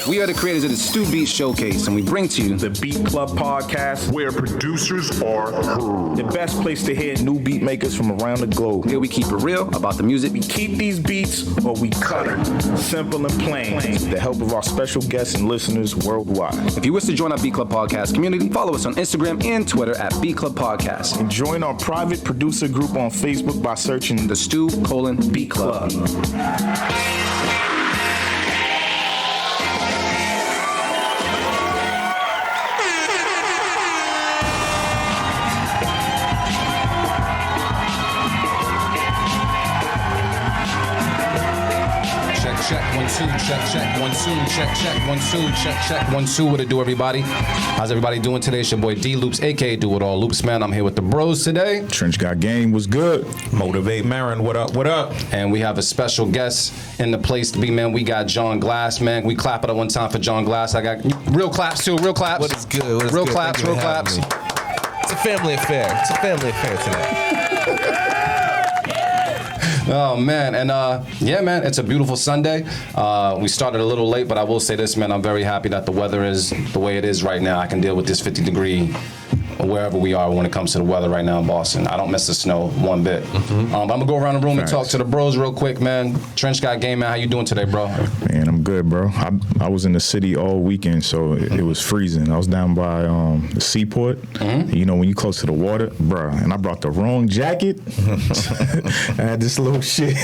We are the creators of the Stu Beat Showcase, and we bring to you the Beat Club Podcast, where producers are heard. the best place to hear new beat makers from around the globe. Here we keep it real about the music. We keep these beats or we cut it. Simple and plain. With the help of our special guests and listeners worldwide. If you wish to join our Beat Club Podcast community, follow us on Instagram and Twitter at Beat Club Podcast. And join our private producer group on Facebook by searching The Stu Beat Club. Check, 1, 2, check, 1, 2, check, 1, 2, check, 1, 2. What it do, everybody? How's everybody doing today? It's your boy D Loops, aka Do It All Loops, man. I'm here with the bros today. Trench Got Game was good. Motivate Marin, what up, what up? And we have a special guest in the place to be, man. We got John Glass, man. We clap it up one time for John Glass. I got real claps, too, real claps. What is good? What is real good? claps, Thank you real for having claps. me. It's a family affair. It's a family affair today. Oh, man. And, yeah, man, it's a beautiful Sunday. We started a little late, but I will say this, man. I'm very happy that the weather is the way it is right now. I can deal with this 50-degree wherever we are when it comes to the weather right now in Boston. I don't miss the snow one bit. But I'm going to go around the room and talk to the bros real quick, man. Trench Got Game, man. How you doing today, bro? Man, I'm good, bro. I was in the city all weekend, so it was freezing. I was down by the seaport. You know, when you close to the water, bro, and I brought the wrong jacket. I had this little shit.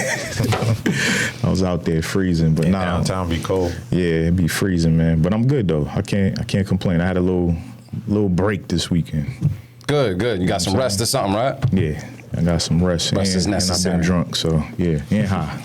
I was out there freezing, but nah. Downtown be cold. Yeah, it'd be freezing, man. But I'm good though. I can't complain. I had a little break this weekend. Good. You got some rest or something, right? Yeah. I got some rest. Rest is and I've necessary. been drunk, so yeah, and high.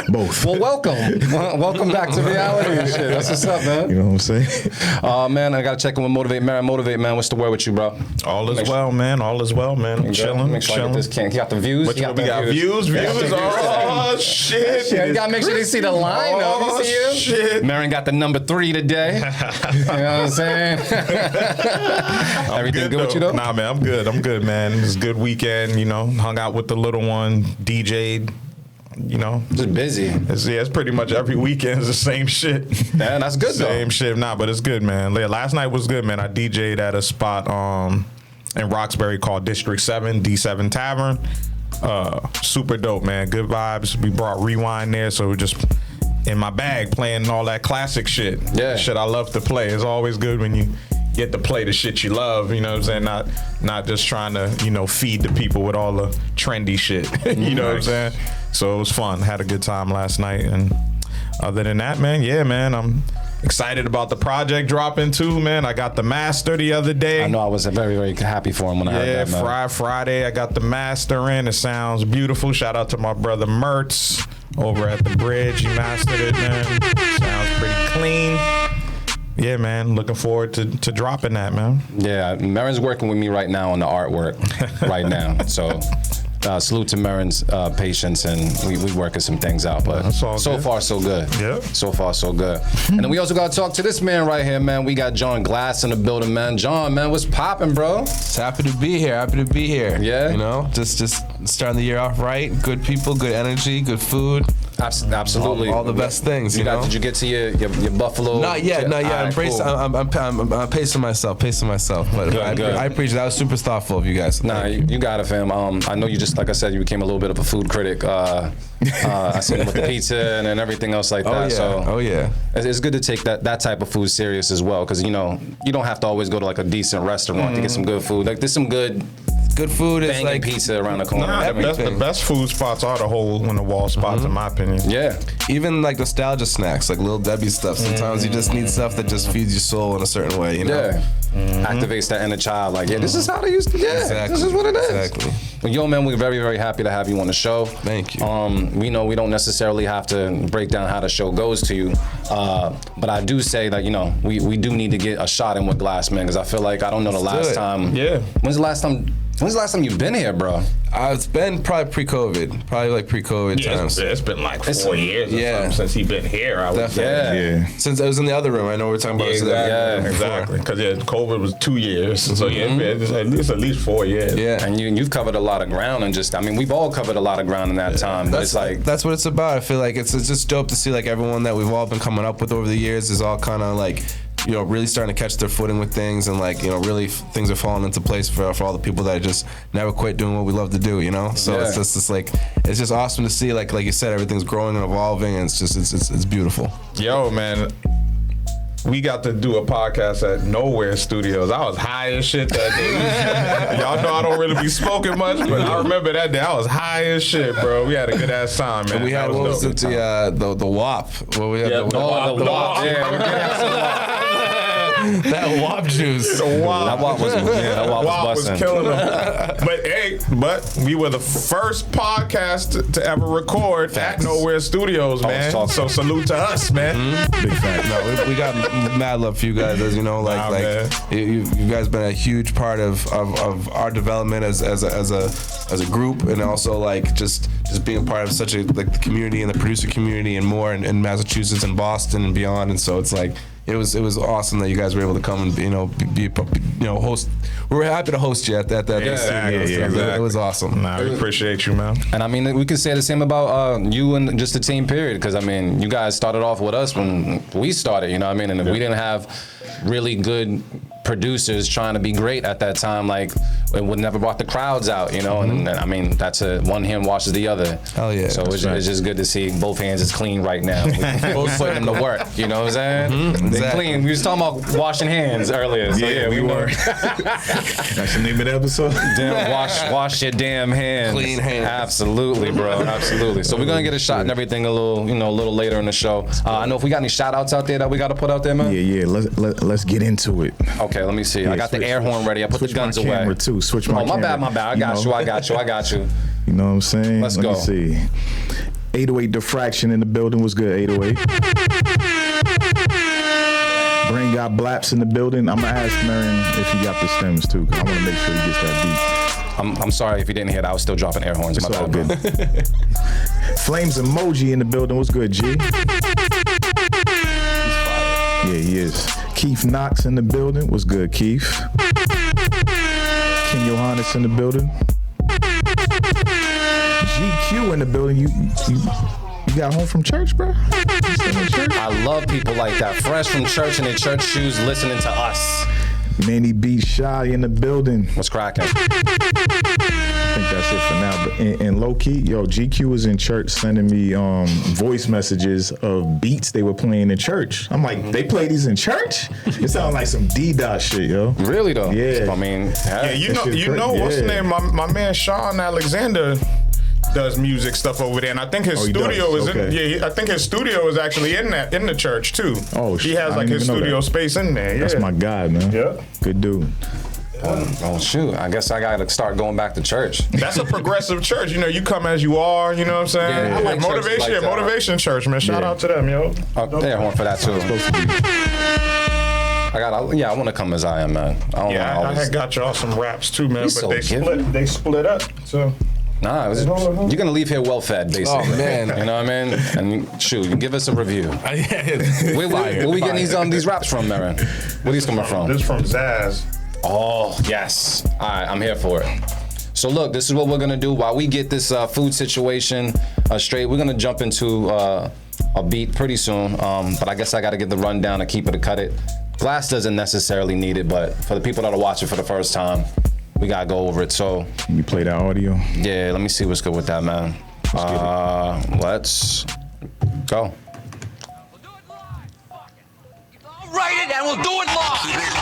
Both. Well, welcome back to reality and shit. That's what's up, man. You know what I'm saying? Man, I gotta check in with Motivate Man. What's the word with you, bro? All is well, man. All is well, man. Chilling, Make sure I get chilling. this can. He got the views. What He we got views? Oh, shit. Yeah, you gotta make sure they see the line. Oh, You see him? shit. Marin got the number 3 today. You know what I'm saying? Everything good with you though? Nah, man, I'm good, man. It was a good weekend, you know. Hung out with the little one, DJ'd, you know. Just busy. It's pretty much every weekend is the same shit. Man, that's good though. Same shit. Nah, but it's good, man. Last night was good, man. I DJ'd at a spot in Roxbury called District 7, D7 Tavern. Super dope, man. Good vibes. We brought Rewind there, so we're just in my bag playing all that classic shit. Yeah. Shit I love to play. It's always good when you get to play the shit you love, you know what I'm saying? Not just trying to, you know, feed the people with all the trendy shit. You know what I'm saying? So it was fun. Had a good time last night. And other than that, man, yeah, man, I'm excited about the project dropping too, man. I got the master the other day. I know I was very, very happy for him when I heard that, man. Yeah, Friday, I got the master in. It sounds beautiful. Shout out to my brother Mertz over at the Bridge. He mastered it, man. Sounds pretty clean. Yeah, man. Looking forward to dropping that, man. Yeah, Marin's working with me right now on the artwork right now. So salute to Marin's patience, and we working some things out. But That's all so good. far, so good. Yep. So far, so good. And then we also got to talk to this man right here, man. We got John Glass in the building, man. John, man, what's popping, bro? Just happy to be here. Yeah? You know, just starting the year off right. Good people, good energy, good food. Absolutely. All the best things, you know? Did you get to your Buffalo? Not yet. All right, I'm pacing myself. But Good. I appreciate that. I was super thoughtful of you guys. Nah, you got it, fam. I know you just, like I said, you became a little bit of a food critic. I seen him with the pizza and everything else like that. Oh yeah. It's good to take that type of food serious as well, because you know you don't have to always go to like a decent restaurant to get some good food. Like there's some good food is banging like pizza around the corner. Nah, the best food spots are the hole in the wall spots, in my opinion. Yeah. even like nostalgia snacks, like Lil Debbie stuff. Sometimes you just need stuff that just feeds your soul in a certain way, you know? Yeah. Activates that inner child. Like, yeah, this is how they used to. Yeah, Exactly. this is what it is. Exactly. But yo, man, we're very, very happy to have you on the show. Thank you. We know we don't necessarily have to break down how the show goes to you, but I do say that, you know, we do need to get a shot in with Glass, man, because I feel like I don't know the last time. Yeah. When's the last time When's the last time you've been here, bro? It's been probably pre-COVID. Probably like pre-COVID times. It's been like 4 years or something since he's been here, I would say. Yeah. Since I was in the other room, I know we're talking about. Exactly. Because COVID was 2 years. So it's at least 4 years. Yeah. And you've covered a lot of ground, and just, I mean, we've all covered a lot of ground in that time. But it's like, that's what it's about. I feel like it's just dope to see like everyone that we've all been coming up with over the years is all kind of like, you know, really starting to catch their footing with things, and like, you know, really things are falling into place for all the people that just never quit doing what we love to do, you know. So it's just like, it's just awesome to see, like you said, everything's growing and evolving, and it's beautiful. Yo, man. We got to do a podcast at Nowhere Studios. I was high as shit that day. Y'all know I don't really be smoking much, but I remember that day I was high as shit, bro. We had a good ass time, man. And we had the WAP. What we had the WAP. Yeah, we did have some WAP. That WAP juice. That WAP was killing them. But we were the first podcast to ever record at Nowhere Studios, man. So salute to us, man. Big fact. No, we got mad love for you guys, as you know. You guys been a huge part of our development as a group, and also like just being part of such a like the community and the producer community and more in Massachusetts and Boston and beyond. And so it's like, it was awesome that you guys were able to come and be host. We were happy to host you at that. It was awesome. Nah, we appreciate you, man. And I mean, we could say the same about you and just the team, period. Because I mean, you guys started off with us when we started. You know what I mean? And if we didn't have really good producers trying to be great at that time, like it would never brought the crowds out, you know. And I mean, that's one hand washes the other. Hell yeah. So it's just good to see both hands is clean right now. We both putting them to work. You know what I'm saying? They clean. We was talking about washing hands earlier. So yeah, we were. That's the name of the episode. Damn, wash your damn hands. Clean hands. Absolutely, bro. Absolutely. So we're gonna get a shot and everything a little later in the show. I know if we got any shout outs out there that we got to put out there, man. Yeah. Let's get into it. Okay, let me see. Yeah, I got the air horn ready. I put the guns away. Camera too. Switch my camera. camera. My bad. I got you. You know what I'm saying? Let's go. Let me see. 808 Diffraction in the building was good. 808. Brain got Blaps in the building. I'm gonna ask Marion if he got the stems too, because I want to make sure he gets that beat. I'm sorry if you didn't hear that. I was still dropping air horns. It's all good. Flames Emoji in the building was good. G. Yeah, he is. Keith Knox in the building was good. Keith. King Johannes in the building. GQ in the building. You got home from church, bro? I love people like that. Fresh from church in their church shoes, listening to us. Manny B. Shy in the building. What's cracking? I think that's it for now. But in low key, GQ was in church sending me voice messages of beats they were playing in church. I'm like, they play these in church? It sounds like some D-Dot shit, yo. Really though? Yeah. I mean, you know what's the name? My man Sean Alexander does music stuff over there, and I think his studio is in. I think his studio is actually in the church too. Oh, he has like his studio space in there. That's my guy, man. Yeah, good dude. Oh shoot! I guess I gotta start going back to church. That's a progressive church. You know, you come as you are. You know what I'm saying? Yeah, I like motivation church, man. Shout out to them, yo. They're horn for that too. I want to come as I am, man. I had got y'all some raps too, man. He's but so they split up. So. Nah, you're gonna leave here well fed, basically. Oh man, you know what I mean? And shoot, give us a review. Where we getting these raps from, Marin? Where these coming from? This is from Zaz. Oh yes. All right, I'm here for it. So look, this is what we're gonna do while we get this food situation straight. We're gonna jump into a beat pretty soon. But I guess I gotta get the rundown to keep it or cut it. Glass doesn't necessarily need it, but for the people that are watching for the first time, we gotta go over it. So you play that audio? Yeah, let me see what's good with that, man. Let's go. I'll write it and we'll do it live.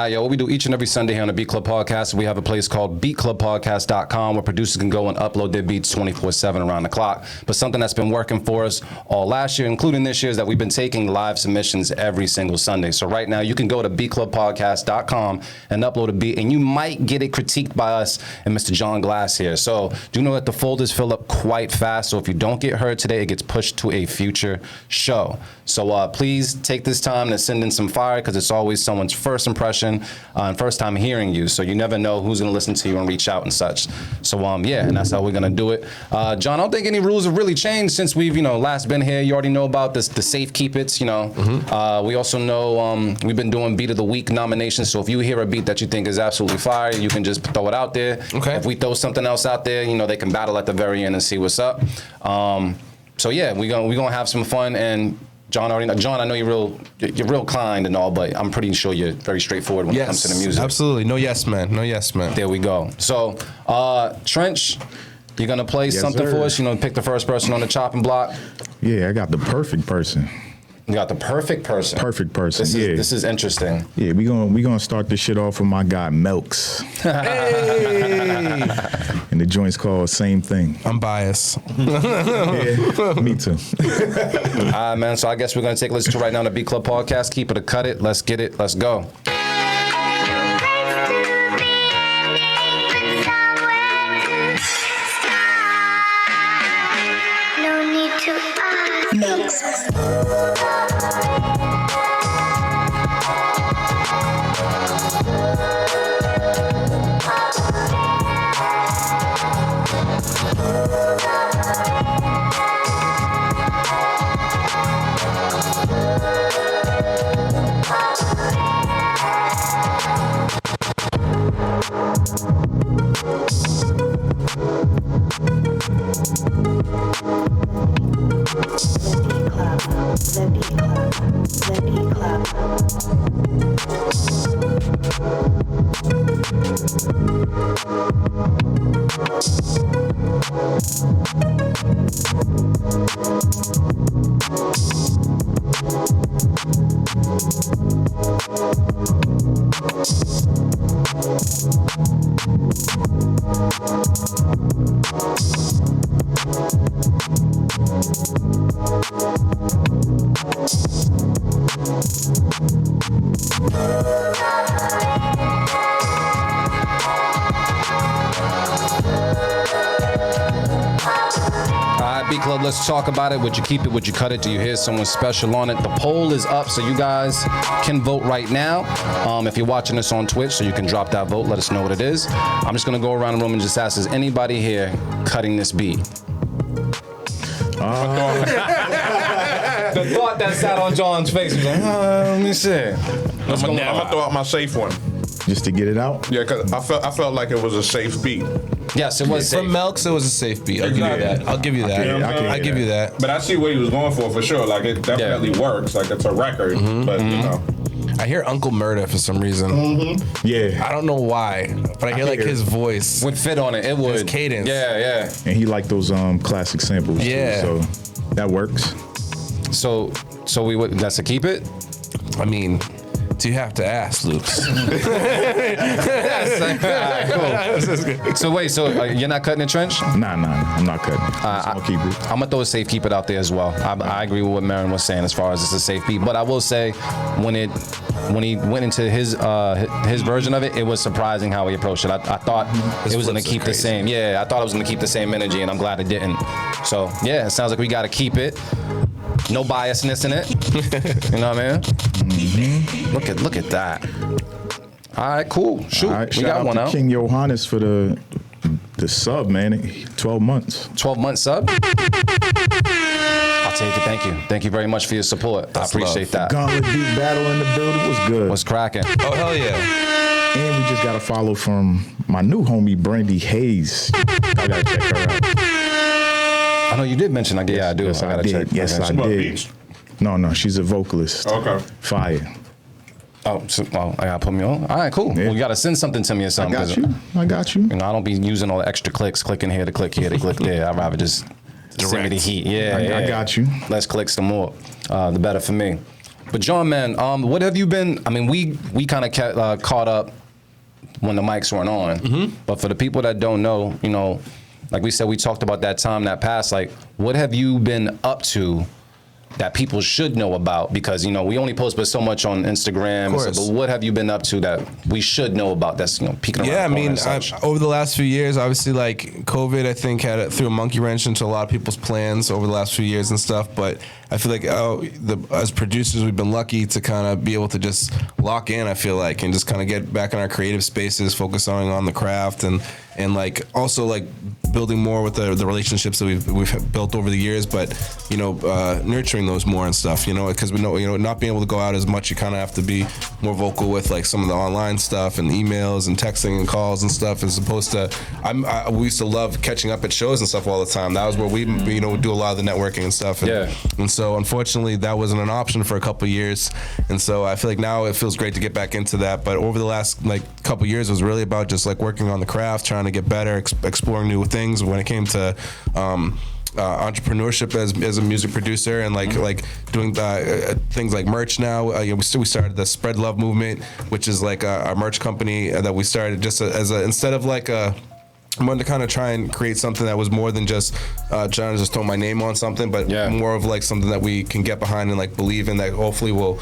right, yo, what we do each and every Sunday here on the Beat Club Podcast, we have a place called beatclubpodcast.com where producers can go and upload their beats 24/7 around the clock. But something that's been working for us all last year, including this year, is that we've been taking live submissions every single Sunday. So right now, you can go to beatclubpodcast.com and upload a beat, and you might get it critiqued by us and Mr. John Glass here. So do know that the folders fill up quite fast. So if you don't get heard today, it gets pushed to a future show. So please take this time to send in some fire, because it's always someone's first impression and first time hearing you. So you never know who's going to listen to you and reach out and such. So yeah, and that's how we're going to do it. John, I don't think any rules have really changed since we've last been here. You already know about this, the safe keep it's. We also know we've been doing Beat of the Week nominations. So if you hear a beat that you think is absolutely fire, you can just throw it out there. Okay. If we throw something else out there, they can battle at the very end and see what's up. So yeah, we're gonna have some fun. And John, I know you're real kind and all, but I'm pretty sure you're very straightforward when it comes to the music. Absolutely. No yes man. There we go. So, Trench, you're going to play something for us? Pick the first person on the chopping block? Yeah, I got the perfect person. You got the perfect person? Perfect person, This is interesting. Yeah, we gonna start this shit off with my guy, Melks. Hey! And the joint's called Same Thing. I'm biased. Yeah, me too. All right, man, so I guess we're going to take a listen to right now the Beat Club Podcast. Keep it or cut it. Let's get it. Let's go. Club, let's talk about it. Would you keep it? Would you cut it? Do you hear someone special on it? The poll is up, so you guys can vote right now. If you're watching this on Twitch, so you can drop that vote. Let us know what it is. I'm just gonna go around the room and just ask: is anybody here cutting this beat? The thought that sat on John's face was like, let me see. I'm gonna throw out my safe one. Just to get it out? Yeah, because I felt like it was a safe beat. Yes, it was safe. From Melks, it was a safe beat. I'll give you that. I'll give you that. But I see what he was going for sure. Like, it definitely works. Like, it's a record. But, I hear Uncle Murda for some reason. Yeah. I don't know why, but I hear like his voice would fit on it. It would. His cadence. Yeah. And he liked those classic samples too, so that works. So we would. That's a keep it. I mean, do you have to ask, Luke? Cool. So wait, you're not cutting the Trench? Nah, I'm not cutting. I'll keep it. I'm gonna throw a safe keep it out there as well. I agree with what Marin was saying as far as it's a safe beat, but I will say when he went into his version of it, it was surprising how he approached it. I thought it was gonna keep the same. Yeah, I thought it was gonna keep the same energy, and I'm glad it didn't. So yeah, it sounds like we gotta keep it. No biasness in it. You know what I mean? Mm-hmm. Look at that. All right, cool. Shoot, right, we got one out. King Johannes for the sub, man. 12 months. 12-month sub? I'll take it. Thank you very much for your support. I appreciate that. Gauntlet beat battle in the building was good. What's cracking? Oh, hell yeah. And we just got a follow from my new homie, Brandy Hayes. I gotta check her out. I know you did mention, I do. Yes, I gotta check. Yes, I did. No, she's a vocalist. Okay. Fire. Oh, I gotta put me on. All right, cool. Yeah. Well, you gotta send something to me or something. I got you. I don't be using all the extra clicks, clicking here to click there. I'd rather just send me the heat. Yeah, I got you. Less clicks, the more, the better for me. But John, man, what have you been? I mean, we kind of caught up when the mics weren't on. Mm-hmm. But for the people that don't know, you know, like we said, we talked about that time that passed. Like, what have you been up to that people should know about? Because, you know, we only post but so much on Instagram. Of course. But what have you been up to that we should know about that's, you know, peeking around? Yeah, I the corner mean, and such? over the last few years, obviously, like COVID, I think threw a monkey wrench into a lot of people's plans over the last few years and stuff. But I feel like as producers, we've been lucky to kind of be able to just lock in. I feel like, and just kind of get back in our creative spaces, focus on the craft, and like also like building more with the relationships that we've built over the years. But you know, nurturing those more and stuff. You know, because we know, you know, not being able to go out as much, you kind of have to be more vocal with like some of the online stuff and emails and texting and calls and stuff, as opposed to we used to love catching up at shows and stuff all the time. That was where we you know, do a lot of the networking and stuff. And so unfortunately that wasn't an option for a couple of years. And so I feel like now it feels great to get back into that. But over the last like couple of years, it was really about just like working on the craft, trying to get better, exploring new things when it came to entrepreneurship as a music producer, and like doing things like merch now. You know, we started the Spread Love movement, which is like our merch company that we started just as a instead of like a I wanted to kind of try and create something that was more than just trying to just throw my name on something, but more of like something that we can get behind and like believe in, that hopefully will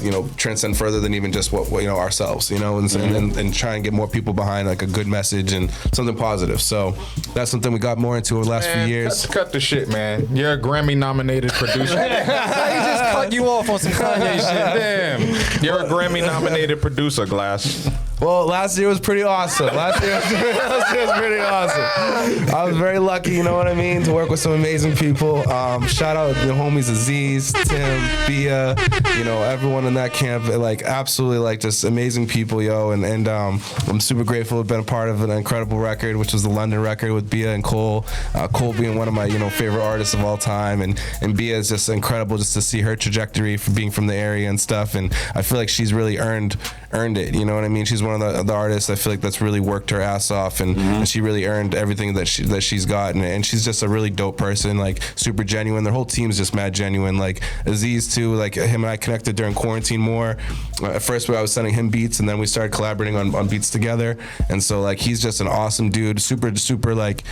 you know, transcend further than even just what you know, ourselves, you know, and try and get more people behind like a good message and something positive. So that's something we got more into over the last few years. Cut the shit, man. You're a Grammy nominated producer. He just cut you off on some Kanye shit. Damn. You're a Grammy nominated producer, Glass. Well, last year was pretty awesome. Last year was pretty awesome. I was very lucky, you know what I mean, to work with some amazing people. Shout out the homies Aziz, Tim, Bia, you know, everyone in that camp. Like, absolutely, like, just amazing people, yo. And I'm super grateful to have been a part of an incredible record, which was the London record with Bia and Cole. Cole being one of my, you know, favorite artists of all time. And Bia is just incredible just to see her trajectory for being from the area and stuff. And I feel like she's really earned it, you know what I mean? She's one of the artists I feel like that's really worked her ass off, and she really earned everything that she's gotten. And she's just a really dope person, like super genuine. Their whole team's just mad genuine. Like Aziz too, like him and I connected during quarantine more. At first I was sending him beats, and then we started collaborating on beats together. And so like he's just an awesome dude, super like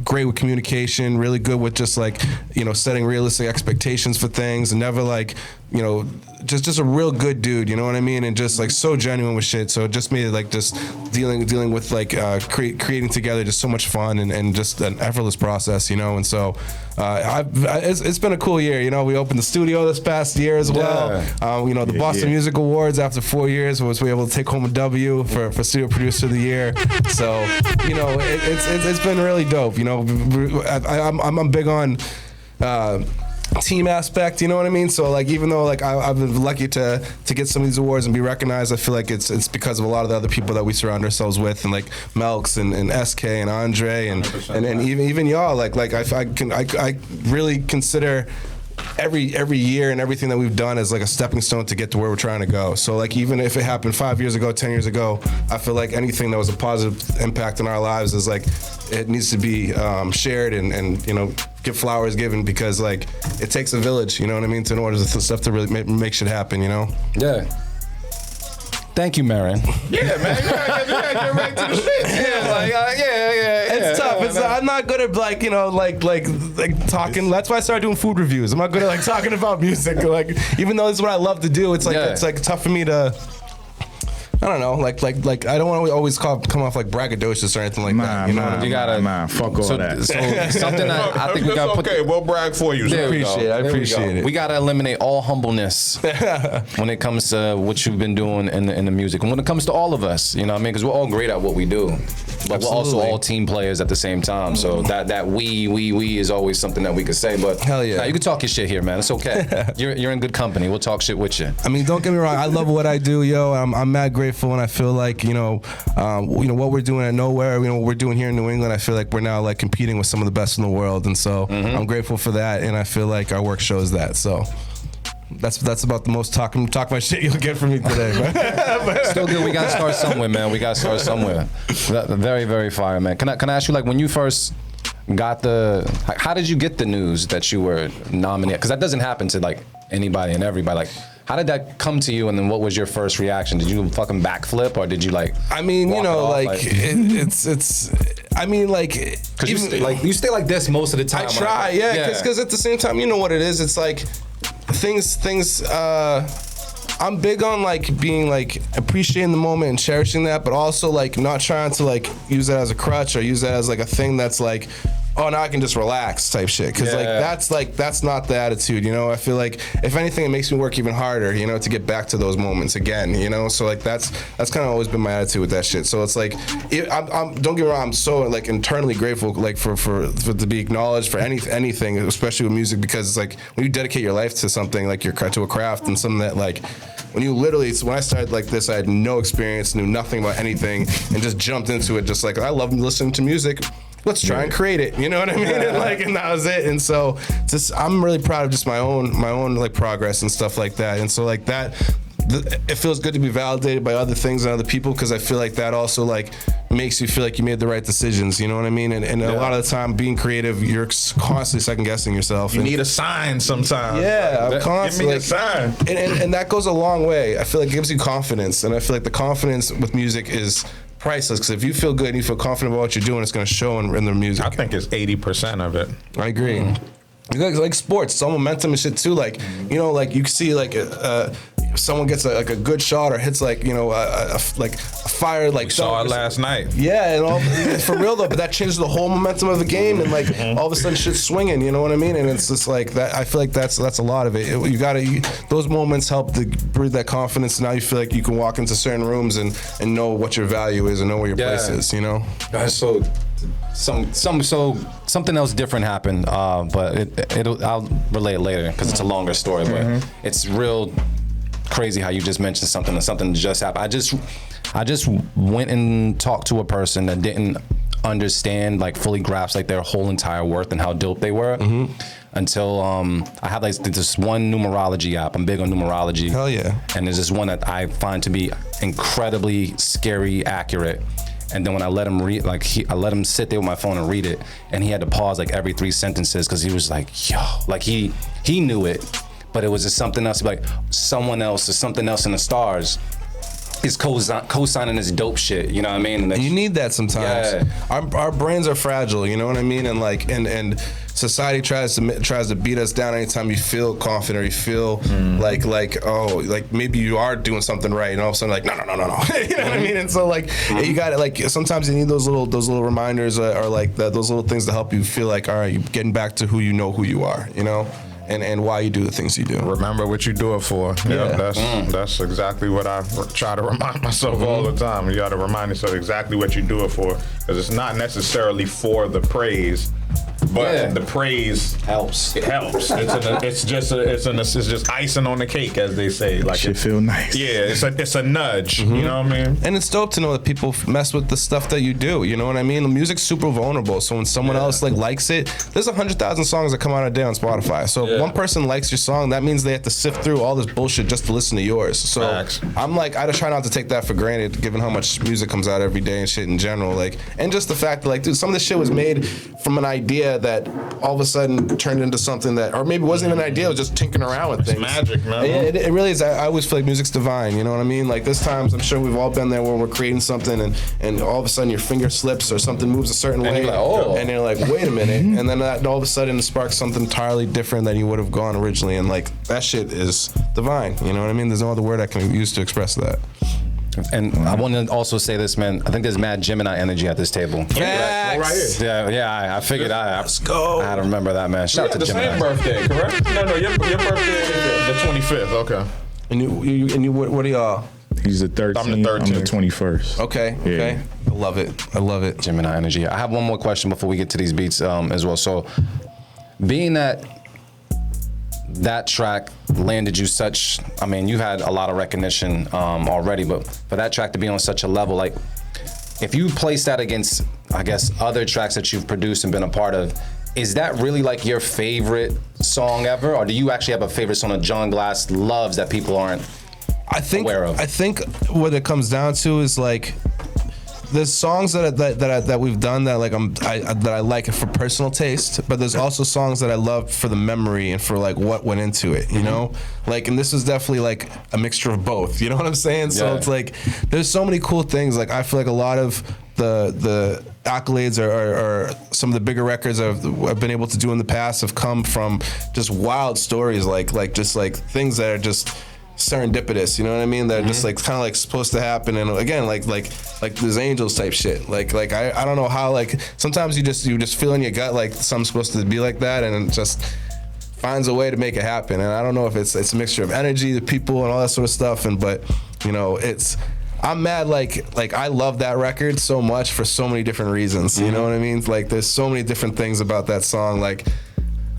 great with communication, really good with just like, you know, setting realistic expectations for things, and never like, you know, just a real good dude, you know what I mean? And just like so genuine with shit. So it just made it like just dealing with like creating together just so much fun, and just an effortless process, you know? And so it's been a cool year, you know. We opened the studio this past year as well. You know, the Boston Music Awards after 4 years was we able to take home a W for Studio Producer of the Year. So, you know, it's been really dope, you know. I'm big on team aspect, you know what I mean? So like, even though like I've been lucky to get some of these awards and be recognized, I feel like it's because of a lot of the other people that we surround ourselves with, and like Melks and SK and Andre and even y'all. Like I really consider every year and everything that we've done as like a stepping stone to get to where we're trying to go. So like, even if it happened 5 years ago, 10 years ago, I feel like anything that was a positive impact in our lives is like, it needs to be shared and you know, get flowers given, because like it takes a village, you know what I mean, in order for stuff to really make shit happen, you know? Yeah. Thank you, Marion. Yeah, man. You gotta get right to the shit. It's tough. I'm not good at like, you know, like talking. That's why I started doing food reviews. I'm not good at like talking about music. Like, even though this is what I love to do, it's like it's like tough for me to. I don't know, like I don't want to always come off like braggadocious or anything like that. You know, you gotta fuck all that. So something that I think we gotta put. Okay, we'll brag for you. There I appreciate it. We gotta eliminate all humbleness when it comes to what you've been doing in the music, and when it comes to all of us. You know what I mean? Because we're all great at what we do, but we're also all team players at the same time. So that we is always something that we could say. But hell yeah, you can talk your shit here, man. It's okay. You're in good company. We'll talk shit with you. I mean, don't get me wrong. I love what I do, yo. I'm mad grateful, and I feel like you know what we're doing at Nowhere, you know, what we're doing here in New England. I feel like we're now like competing with some of the best in the world, and so I'm grateful for that, and I feel like our work shows that. So that's about the most talk my shit you'll get from me today, man. Still good. We gotta start somewhere, man. We gotta start somewhere. Very, very fire, man. Can I ask you, like, when you first got how did you get the news that you were nominated? Because that doesn't happen to like anybody and everybody. Like, how did that come to you? And then what was your first reaction? Did you fucking backflip, or did you like? I mean, you walk it know, off, like it's. I mean, like, Cause you stay like this most of the time. I try, yeah, because at the same time, you know what it is. It's like things. I'm big on like being like appreciating the moment and cherishing that, but also like not trying to like use that as a crutch or use that as like a thing that's like, oh, now I can just relax type shit. Cause that's not the attitude, you know? I feel like if anything, it makes me work even harder, you know, to get back to those moments again, you know? So like that's kind of always been my attitude with that shit. So it's like, I'm don't get me wrong, I'm so like internally grateful like for to be acknowledged for anything, especially with music, because it's like when you dedicate your life to something like to a craft and something that like, when I started like this, I had no experience, knew nothing about anything, and just jumped into it. Just like, I love listening to music. Let's try and create it. You know what I mean? And that was it. And so, I'm really proud of just my own like progress and stuff like that. And so like that, it feels good to be validated by other things and other people, because I feel like that also like makes you feel like you made the right decisions. You know what I mean? And a lot of the time, being creative, you're constantly second guessing yourself. You need a sign sometimes. Yeah, I'm constantly. Give me a sign. And that goes a long way. I feel like it gives you confidence, and I feel like the confidence with music is priceless, because if you feel good and you feel confident about what you're doing, it's going to show in the music. I think it's 80% of it. I agree. Like sports, it's all momentum and shit too. Like, you know, like you can see like someone gets like a good shot or hits like, you know, a fire like. We saw it last night. Yeah, and all for real though. But that changes the whole momentum of the game, and like all of a sudden shit's swinging. You know what I mean? And it's just like that. I feel like that's a lot of it. Those moments help to breed that confidence. Now you feel like you can walk into certain rooms and know what your value is and know where your place is. You know. So. Something else different happened, but I'll relate it later because it's a longer story. But it's real crazy how you just mentioned something just happened. I just went and talked to a person that didn't understand, like fully grasp like their whole entire worth and how dope they were. Until I have like this one numerology app. I'm big on numerology. Hell yeah. And there's this one that I find to be incredibly scary accurate. And then when I let him read, I let him sit there with my phone and read it, and he had to pause like every 3 sentences because he was like, yo, like he knew it, but it was just something else, like someone else or something else in the stars is co-signing this dope shit, you know what I mean? And you need that sometimes. Yeah. Our brains are fragile, you know what I mean? And like, and society tries to beat us down anytime you feel confident or you feel like maybe you are doing something right, and all of a sudden like no. You know what I mean? And so like you got it. Like sometimes you need those little reminders or like those little things to help you feel like, all right, you're getting back to who you are, you know. And why you do the things you do. Remember what you do it for. Yeah, that's exactly what I try to remind myself all the time. You got to remind yourself exactly what you do it for, because it's not necessarily for the praise, but the praise helps. It helps. It's just icing on the cake, as they say. Like it feel nice. Yeah, it's a nudge. You know what I mean? And it's dope to know that people mess with the stuff that you do. You know what I mean? The music's super vulnerable. So when someone else like likes it, there's 100,000 songs that come out a day on Spotify. So if one person likes your song, that means they have to sift through all this bullshit just to listen to yours. So I'm like, I just try not to take that for granted, given how much music comes out every day and shit in general. Like, and just the fact that like, dude, some of this shit was made from an idea that all of a sudden turned into something that, or maybe wasn't even an idea, it was just tinkering around with things. Magic, man. It really is. I always feel like music's divine, you know what I mean? Like there's times, I'm sure we've all been there where we're creating something and all of a sudden your finger slips or something moves a certain way. You're like, and you're like, wait a minute. And then that all of a sudden sparks something entirely different than you would have gone originally. And like, that shit is divine, you know what I mean? There's no other word I can use to express that. And I want to also say this, man. I think there's mad Gemini energy at this table. Right here. Yeah. I figured Let's go. I had to remember that, man. Shout out to Gemini. Same birthday, correct? No, your birthday is the 25th. Okay. And you, what are y'all? He's the 13th. I'm the 13th. I'm the 21st. Okay. I love it. Gemini energy. I have one more question before we get to these beats as well. So, being that track landed you such, I mean, you had a lot of recognition already, but for that track to be on such a level, like, if you place that against, I guess, other tracks that you've produced and been a part of, is that really like your favorite song ever? Or do you actually have a favorite song that John Glass loves that people aren't aware of? I think what it comes down to is like, there's songs that we've done that like that I like for personal taste, but there's also songs that I love for the memory and for like what went into it, you know? Like, and this is definitely like a mixture of both, you know what I'm saying? So it's like there's so many cool things. Like I feel like a lot of the accolades or some of the bigger records I've been able to do in the past have come from just wild stories, like just like things that are just serendipitous, you know what I mean? That are just like kind of like supposed to happen, and again, like there's angels type shit. Like I don't know how, like sometimes you just feel in your gut like something's supposed to be like that, and it just finds a way to make it happen. And I don't know if it's a mixture of energy, the people, and all that sort of stuff. But you know, I'm mad, like I love that record so much for so many different reasons. You know what I mean? Like there's so many different things about that song. Like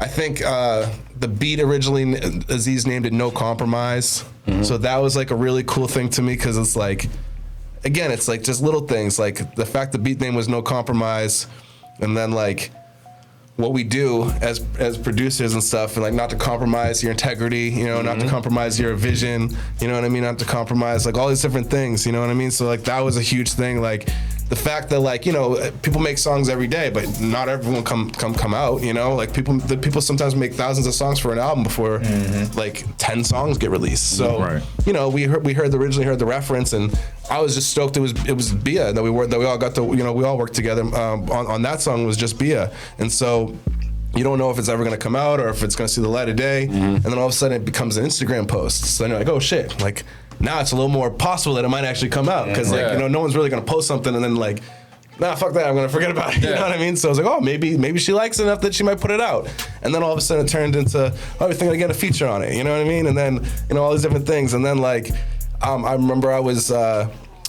I think the beat originally, Aziz named it No Compromise. So that was like a really cool thing to me, because it's like, again, it's like just little things. Like the fact the beat name was No Compromise, and then like what we do as producers and stuff, and like not to compromise your integrity, you know, not to compromise your vision, you know what I mean, not to compromise like all these different things, you know what I mean? So like that was a huge thing. Like the fact that like, you know, people make songs every day, but not everyone come out, you know, like people sometimes make thousands of songs for an album before like 10 songs get released. So you know, we originally heard the reference, and I was just stoked it was Bia that we all got to, you know, we all worked together on that song. Was just Bia. And so you don't know if it's ever gonna come out or if it's gonna see the light of day, and then all of a sudden it becomes an Instagram post. So then you're like, oh shit, like now it's a little more possible that it might actually come out, because like, you know, no one's really gonna post something and then like, nah, fuck that, I'm gonna forget about it. You know what I mean? So I was like, oh, maybe she likes it enough that she might put it out. And then all of a sudden it turned into, oh, we're thinking of getting a feature on it. You know what I mean? And then, you know, all these different things. And then like, I remember I was,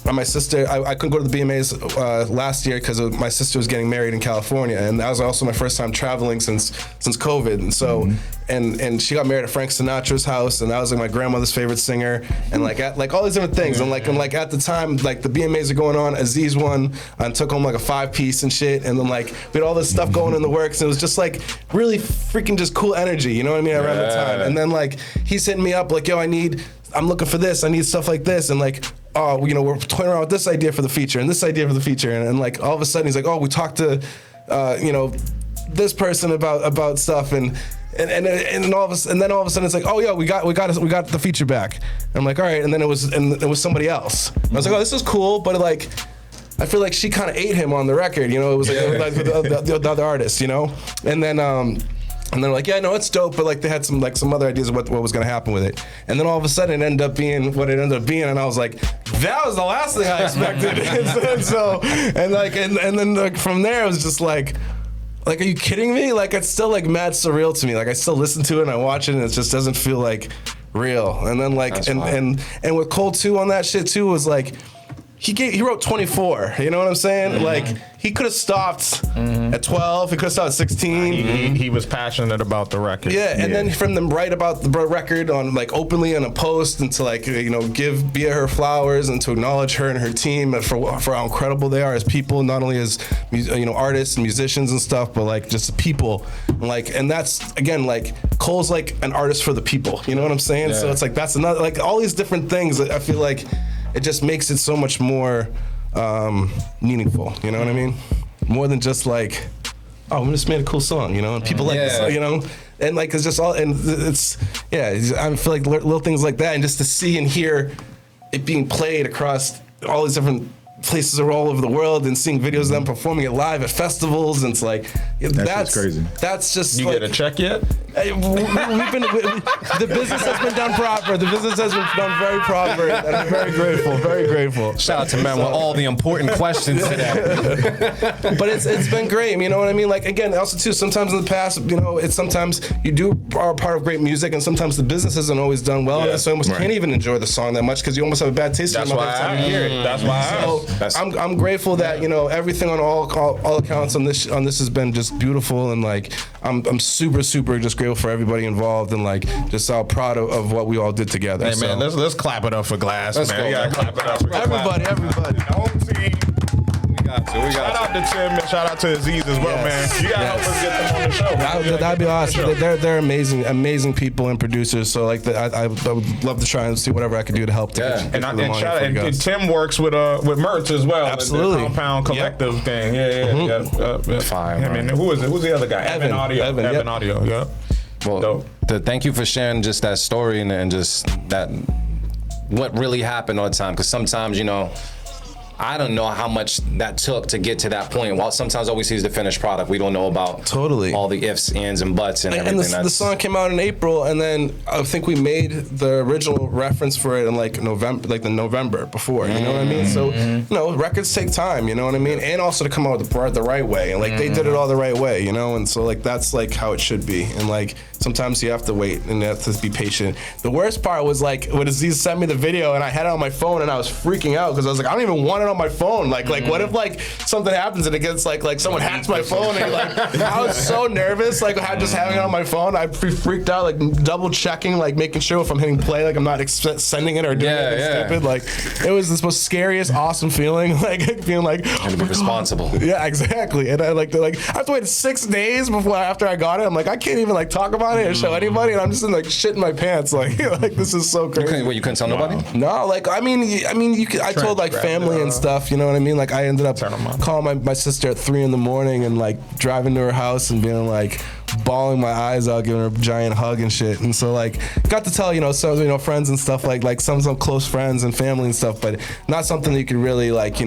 my sister, I couldn't go to the BMAs last year because my sister was getting married in California, and that was also my first time traveling since COVID. And so, and she got married at Frank Sinatra's house, and that was like my grandmother's favorite singer, and like all these different things. And like at the time, like the BMAs are going on, Aziz won and took home like a 5-piece and shit, and then like we had all this stuff going in the works, and it was just like really freaking just cool energy, you know what I mean, around the time. And then like he's hitting me up like, yo, I'm looking for this, I need stuff like this, and like, oh, you know, we're toying around with this idea for the feature and this idea for the feature, and like all of a sudden he's like, oh, we talked to, you know, this person about stuff, and then all of a sudden it's like, oh yeah, we got the feature back. And I'm like, all right, and then it was somebody else. And I was like, oh, this is cool, but like, I feel like she kind of ate him on the record, you know, it was like the other artist, you know, and then like, yeah, no, it's dope, but like they had some other ideas of what was gonna happen with it. And then all of a sudden it ended up being what it ended up being, and I was like, that was the last thing I expected. and then like from there it was just like, are you kidding me? Like it's still like mad surreal to me. Like I still listen to it and I watch it and it just doesn't feel like real. And then like and with Cole 2 on that shit too was like, he wrote 24, you know what I'm saying? Like he could have stopped at 12, he could have stopped at 16. He was passionate about the record. Yeah, and then from them write about the record on like openly on a post, and to like, you know, give Bia her flowers and to acknowledge her and her team for how incredible they are as people, not only as, you know, artists and musicians and stuff, but like just people. Like, and that's again, like Cole's like an artist for the people, you know what I'm saying? So it's like, that's another, like all these different things that I feel like it just makes it so much more meaningful, you know what I mean? More than just like, oh, we just made a cool song, you know, and people like this, you know? And like, it's just all, and it's, I feel like little things like that, and just to see and hear it being played across all these different places all over the world, and seeing videos of them performing it live at festivals, and it's like, that's crazy. That's just you like, get a check yet? The business has been done proper. The business has been done very proper, and I'm very grateful. Very grateful. Shout out to men with all the important questions today. But it's been great. You know what I mean? Like again, also too, sometimes in the past, you know, it's sometimes you are part of great music, and sometimes the business isn't always done well, and so you almost can't even enjoy the song that much because you almost have a bad taste in your mouth every time you hear it. That's why. I'm grateful that, you know, everything on all accounts on this has been just beautiful, and like I'm super just grateful for everybody involved, and like just so proud of what we all did together. Hey man, let's clap it up for Glass, man. We gotta clap it up for everybody. The whole team. We got to. Shout out to Tim and shout out to Aziz as well, man. You gotta help us get them on the show. That'd be awesome. They're amazing people and producers. So like, I would love to try and see whatever I could do to help. And Tim works with Mertz as well. Absolutely. The Compound Collective thing. Yeah. Fire. I mean, who is it? Who's the other guy? Evan Audio. Evan, Audio. Yeah. Well, thank you for sharing just that story and just that what really happened all the time. Because sometimes, you know, I don't know how much that took to get to that point. While sometimes all we see is the finished product, we don't know about all the ifs, ands, and buts and everything. And the song came out in April, and then I think we made the original reference for it in like November before. You know what I mean? So you know, records take time. You know what I mean? And also to come out with the right way, and like they did it all the right way. You know, and so like that's like how it should be. And like sometimes you have to wait and you have to be patient. The worst part was like when Aziz sent me the video, and I had it on my phone, and I was freaking out because I was like, I don't even want it on my phone. Like what if like something happens and it gets like someone hacks my phone and like I was so nervous like just having it on my phone. I freaked out, like double checking, like making sure if I'm hitting play, like I'm not sending it or doing anything stupid. Like it was the most scariest, awesome feeling, like feeling like to be responsible. Yeah, exactly. And I I have to wait 6 days after I got it. I'm like, I can't even like talk about it or show anybody, and I'm just in like shit in my pants. Like this is so crazy. You couldn't tell nobody? No, like I mean you could, I told like family and stuff. You know what I mean? Like I ended up calling my sister at 3 a.m. and like driving to her house and being like bawling my eyes out, giving her a giant hug and shit. And so like got to tell some friends and stuff like some close friends and family and stuff, but not something that you could really like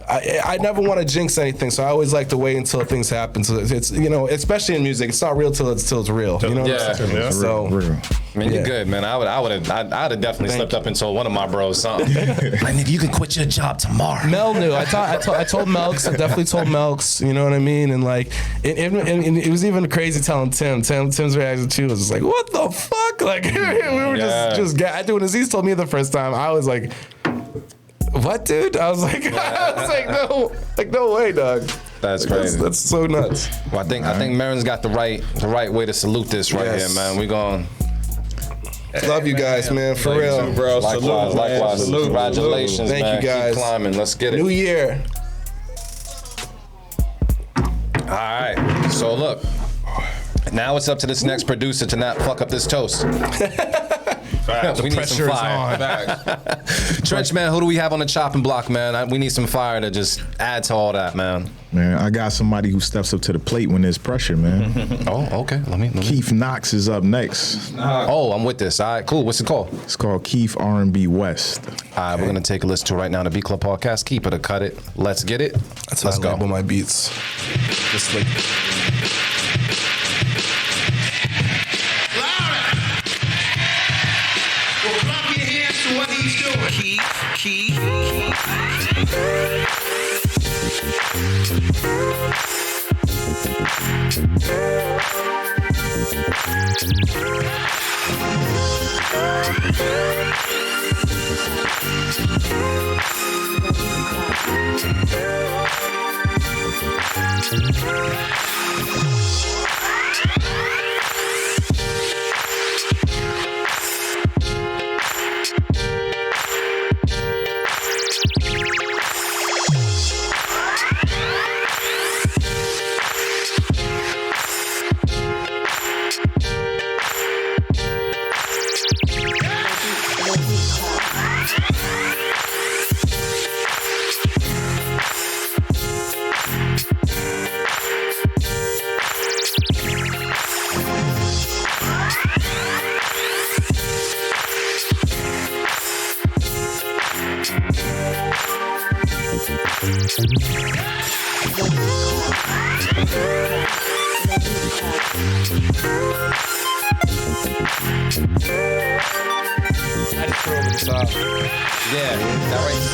I never want to jinx anything, so I always like to wait until things happen. So it's especially in music, it's not real till it's real. You know what I'm saying? Yeah. So real. Man, you're good, man. I'd have definitely slipped up and told one of my bros something. Like, nigga, you can quit your job tomorrow. Mel knew. I told Melks. I definitely told Melks. You know what I mean? And like, it was even crazy telling Tim. Tim's reaction too was just like, what the fuck? Like, we were just when Aziz told me the first time, I was like, what, dude? I was like, no way, dog. That's crazy. That's so nuts. Well, I think Marin's got the right way to salute this here, man. We going. Love you guys, man. For real, bro. Likewise. Salute. Congratulations, Thank man. you guys. Keep climbing. Let's get it. New year. All right. So look, now it's up to this next producer to not fuck up this toast. We need some fire. Trench, man, who do we have on the chopping block, man? We need some fire to just add to all that, man. Man, I got somebody who steps up to the plate when there's pressure, man. Oh, okay. Let me. Keith Knox is up next. Oh, I'm with this. All right, cool. What's it called? It's called Keith R&B West. All right, we're gonna take a listen to it right now. The Beat Club Podcast. Keep it or cut it. Let's get it. Let's go. label my beats. Just like. What he's doing. Keith.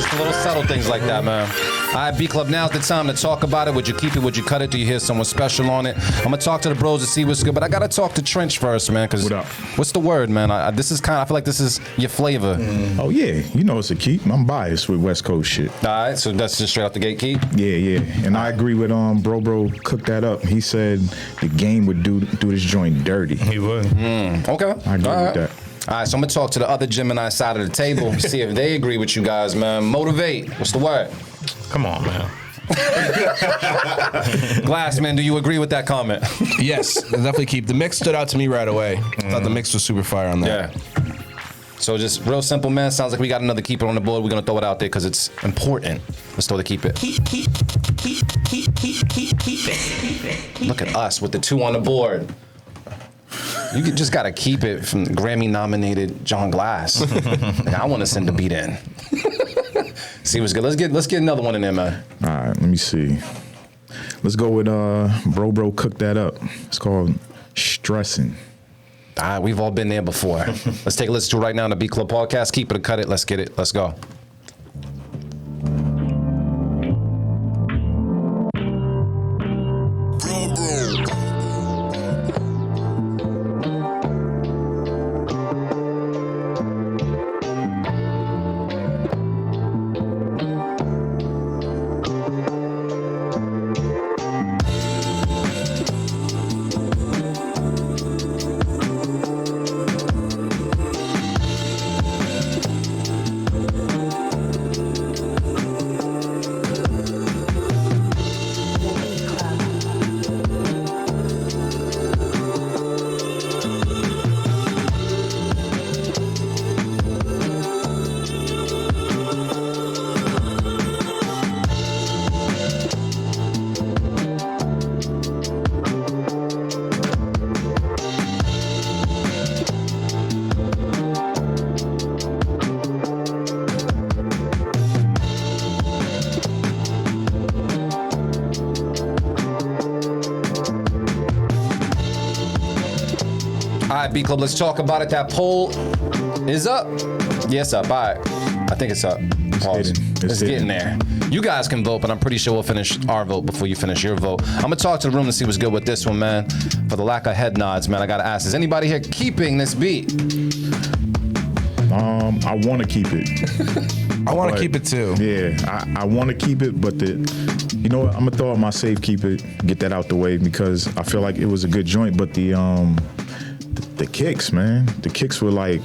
Just little subtle things like that, man. All right, B Club, now's the time to talk about it. Would you keep it? Would you cut it? Do you hear someone special on it? I'm gonna talk to the bros to see what's good, but I gotta talk to Trench first, man. Cause what up? What's the word, man? I feel like this is your flavor. Oh yeah, you know it's a Keith. I'm biased with West Coast shit. All right, so that's just straight off the gate, Keith. Yeah, and I agree with Bro cooked that up. He said the game would do this joint dirty. He would. Okay, I agree with that. All right, so I'm gonna talk to the other Gemini side of the table, see if they agree with you guys, man. Motivate. What's the word? Come on, man. Glass, man, do you agree with that comment? Yes, definitely keep. The mix stood out to me right away. I thought the mix was super fire on that. Yeah. So just real simple, man. Sounds like we got another keeper on the board. We're gonna throw it out there because it's important. Let's throw the keep it. Look at us with the 2 on the board. You just gotta keep it from Grammy-nominated John Glass. Like, I want to send the beat in. See what's good. Let's get another one in there, man. All right, let me see. Let's go with Bro Cook That Up. It's called Stressing. All right, we've all been there before. Let's take a listen to it right now on the Beat Club podcast. Keep it or cut it. Let's get it. Let's go. All right, B Club, let's talk about it. That poll is up. Yes, up. All right. I think it's up. Pause. It's getting there. You guys can vote, but I'm pretty sure we'll finish our vote before you finish your vote. I'm gonna talk to the room to see what's good with this one, man. For the lack of head nods, man, I gotta ask: is anybody here keeping this beat? I want to keep it. I want to keep it too. Yeah, I want to keep it, but you know what? I'm gonna throw out my safe keep it, get that out the way because I feel like it was a good joint, but the kicks, man, the kicks were like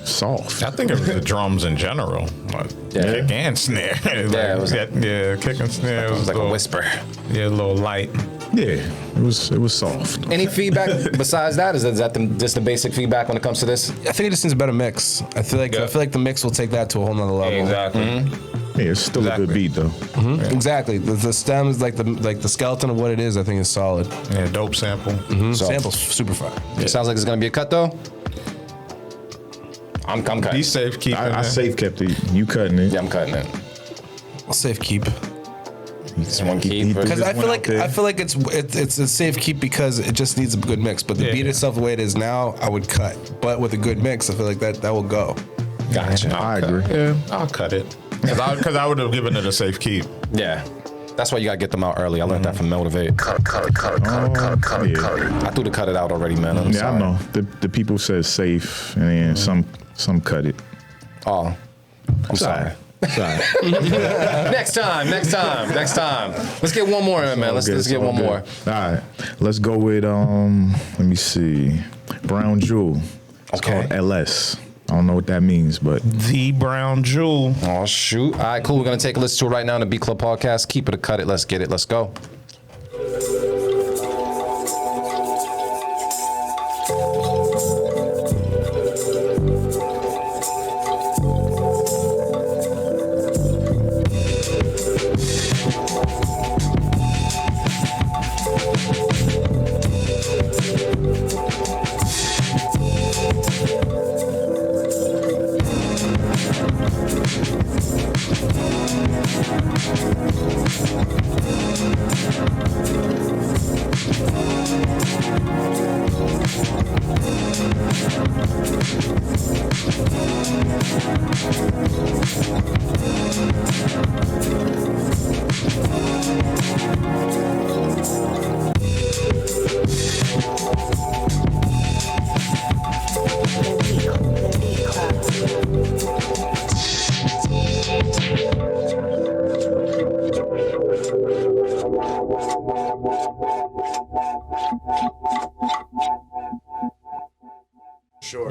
soft. I think it was the drums in general, like kick and snare. Yeah, it was kick and snare. It was like a whisper. Yeah, a little light. Yeah, it was soft. Any feedback besides that? Is that just the basic feedback when it comes to this? I think it just needs a better mix. I feel like the mix will take that to a whole nother level. Exactly. Yeah, it's still a good beat though. Exactly. The stems, like the skeleton of what it is, I think is solid. Yeah, dope sample. So- Sample's super fire. It sounds like it's gonna be a cut though. I'm cutting. Be safe, keep it. I safe kept it. You cutting it? Yeah, I'm cutting it. I'll safe keep. Just one keep. Because I just went out feel like it's a safe keep because it just needs a good mix. But the beat itself, the way it is now, I would cut. But with a good mix, I feel like that will go. Gotcha. I agree. Yeah, I'll cut it. Because I would have given it a safe keep. Yeah. That's why you gotta get them out early. I learned that from Motivate. Yeah. I threw the cut it out already, man. I'm Yeah, sorry. I know. The people said safe, and then some cut it. Oh, I'm sorry. Sorry. Next time. Let's get one more in, man. Let's get one more. All right, let's go with let me see, Brown Jewel. It's Okay. called LS. I don't know what that means, but The Brown Jewel. Oh shoot! All right, cool. We're gonna take a listen to it right now on the Beat Club podcast. Keep it or cut it. Let's get it. Let's go.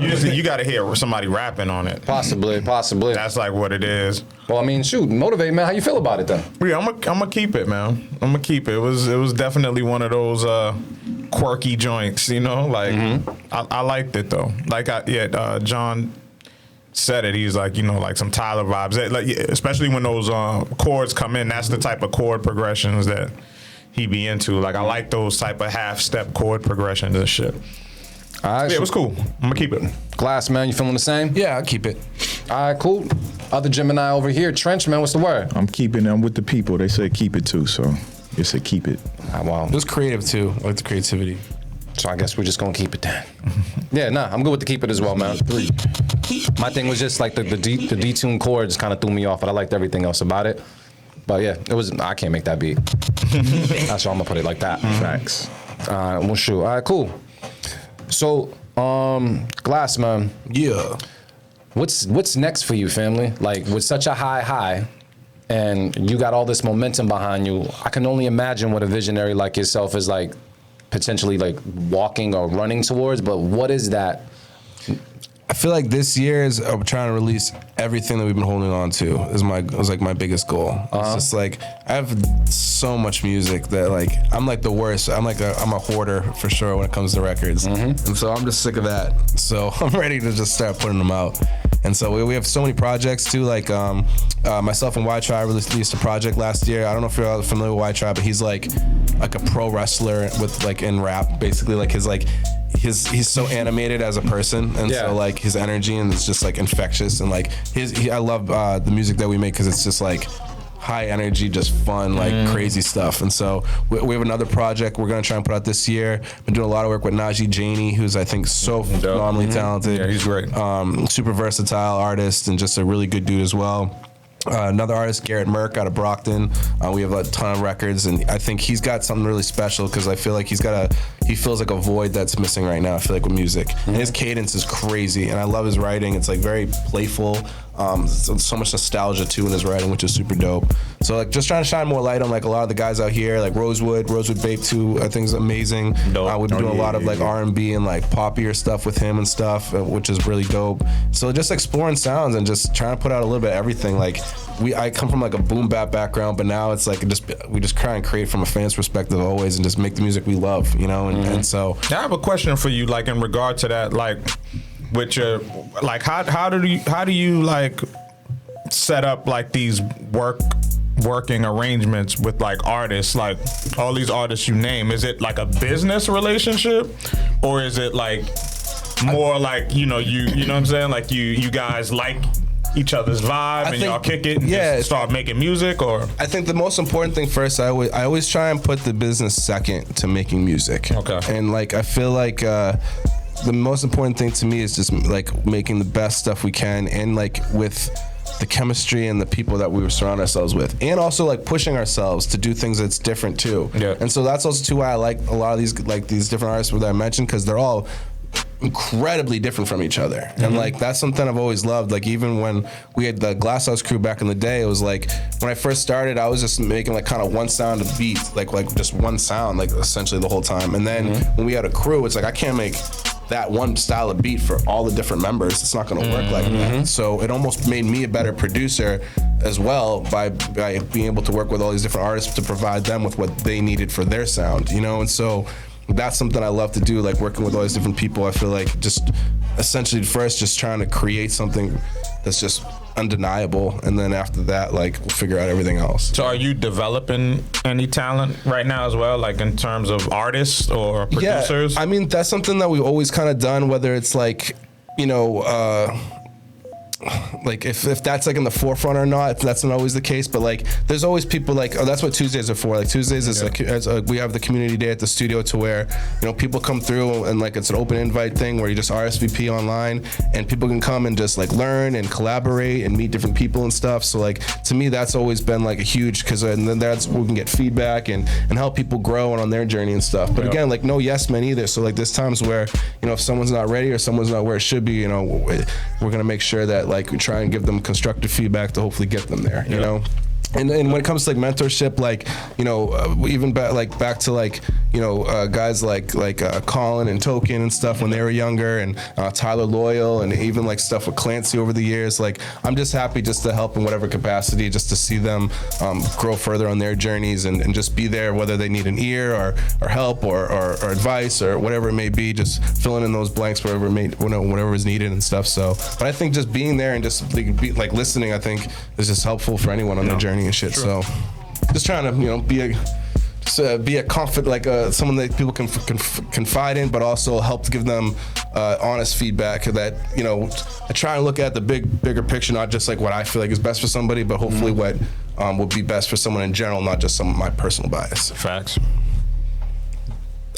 sure. You got to hear somebody rapping on it. Possibly. That's like what it is. Well, I mean, shoot, motivate, man. How you feel about it then? Yeah, I'm gonna keep it, man. I'm gonna keep it. It was definitely one of those quirky joints, you know. Like I liked it though. Like John said it. He's like, you know, like some Tyler vibes. Like, especially when those chords come in. That's the type of chord progressions that he be into. Like I like those type of half step chord progressions and shit. All right, Yeah, it was cool. I'm gonna keep it. Glass, man, you feeling the same? Yeah, I'll keep it. All right, cool. Other Gemini over here, Trench, man, what's the word? I'm keeping them with the people. They say keep it too, so they say keep it. Well, It was creative too. I like the creativity. so I guess we're just gonna keep it then. Yeah, nah, I'm good with the keep it as well, man. My thing was just like the detuned chords kind of threw me off, but I liked everything else about it. But yeah, I can't make that beat. That's why I'm gonna put it like that. Facts. All right, well, shoot. All right, cool. So, Glass, man, Yeah. what's next for you, family? Like, with such a high, and you got all this momentum behind you, I can only imagine what a visionary like yourself is like, potentially like walking or running towards. But what is that? I feel like this year is I'm trying to release everything that we've been holding on to. Was like my biggest goal. It's just like I have so much music that like I'm like the worst. I'm a hoarder for sure when it comes to records, and so I'm just sick of that. So I'm ready to just start putting them out. And so we have so many projects too. Like myself and Y Tribe released a project last year. I don't know if you're all familiar with Y Tribe, but he's like a pro wrestler with like in rap, basically. Like he's so animated as a person, and so like his energy and it's just like infectious, and like I love the music that we make because it's just like high energy, just fun, like crazy stuff. And so we have another project we're gonna try and put out this year. Been doing a lot of work with Najee Janey, who's I think so phenomenally talented. Yeah, he's great. Super versatile artist and just a really good dude as well. Another artist, Garrett Merck, out of Brockton. We have a ton of records, and I think he's got something really special because I feel like he feels like a void that's missing right now. I feel like with music, and his cadence is crazy, and I love his writing. It's like very playful. So much nostalgia too in his writing, which is super dope. So like just trying to shine more light on like a lot of the guys out here, like Rosewood Vape too. I think is amazing. We've been doing a lot of like R&B and like poppier stuff with him and stuff, which is really dope. So just exploring sounds and just trying to put out a little bit of everything. Like I come from like a boom bap background, but now it's like we just try and create from a fan's perspective always, and just make the music we love, you know. And so I have a question for you, like in regard to that, like with your like how do you like set up like these working arrangements with like artists, like all these artists you name? Is it like a business relationship, or is it like more like you know what I'm saying, like you guys like each other's vibe and y'all kick it and just start making music? Or I think the most important thing first, I always try and put the business second to making music. Okay. And like I feel like the most important thing to me is just like making the best stuff we can, and like with the chemistry and the people that we surround ourselves with, and also like pushing ourselves to do things that's different too. Yeah. And so that's also too why I like a lot of these different artists that I mentioned, because they're all incredibly different from each other. And like that's something I've always loved. Like even when we had the Glass House crew back in the day, it was like when I first started I was just making like kind of one sound of beat, like just one sound, like essentially the whole time. And then when we had a crew, it's like I can't make that one style of beat for all the different members. It's not gonna work like that. So it almost made me a better producer as well by being able to work with all these different artists to provide them with what they needed for their sound, you know. And so that's something I love to do, like working with all these different people. I feel like just essentially first just trying to create something that's just undeniable, and then after that, like we'll figure out everything else. so are you developing any talent right now as well, like in terms of artists or producers? Yeah, I mean that's something that we've always kind of done, whether it's like, you know, like if that's like in the forefront or not, that's not always the case, but like there's always people like, oh, that's what Tuesdays are for. Like Tuesdays is we have the community day at the studio to where, you know, people come through and like it's an open invite thing where you just RSVP online and people can come and just like learn and collaborate and meet different people and stuff. So like to me that's always been like a huge, because then that's where we can get feedback and help people grow and on their journey and stuff. But again, like no yes men either. So like there's times where, you know, if someone's not ready or someone's not where it should be, you know, we're gonna make sure that like we try and give them constructive feedback to hopefully get them there, you know. And when it comes to like mentorship, like, you know, even back to like, guys like Colin and Token and stuff when they were younger, and Tyler Loyal, and even like stuff with Clancy over the years. Like, I'm just happy just to help in whatever capacity, just to see them grow further on their journeys and just be there, whether they need an ear or help or advice or whatever it may be, just filling in those blanks whatever is needed and stuff. So, but I think just being there and just like listening, I think is just helpful for anyone on their journey and shit. True. So, just trying to be a confident, like someone that people can confide in, but also help to give them honest feedback that, I try and look at the bigger picture, not just like what I feel like is best for somebody, but hopefully what would be best for someone in general, not just some of my personal bias. Facts.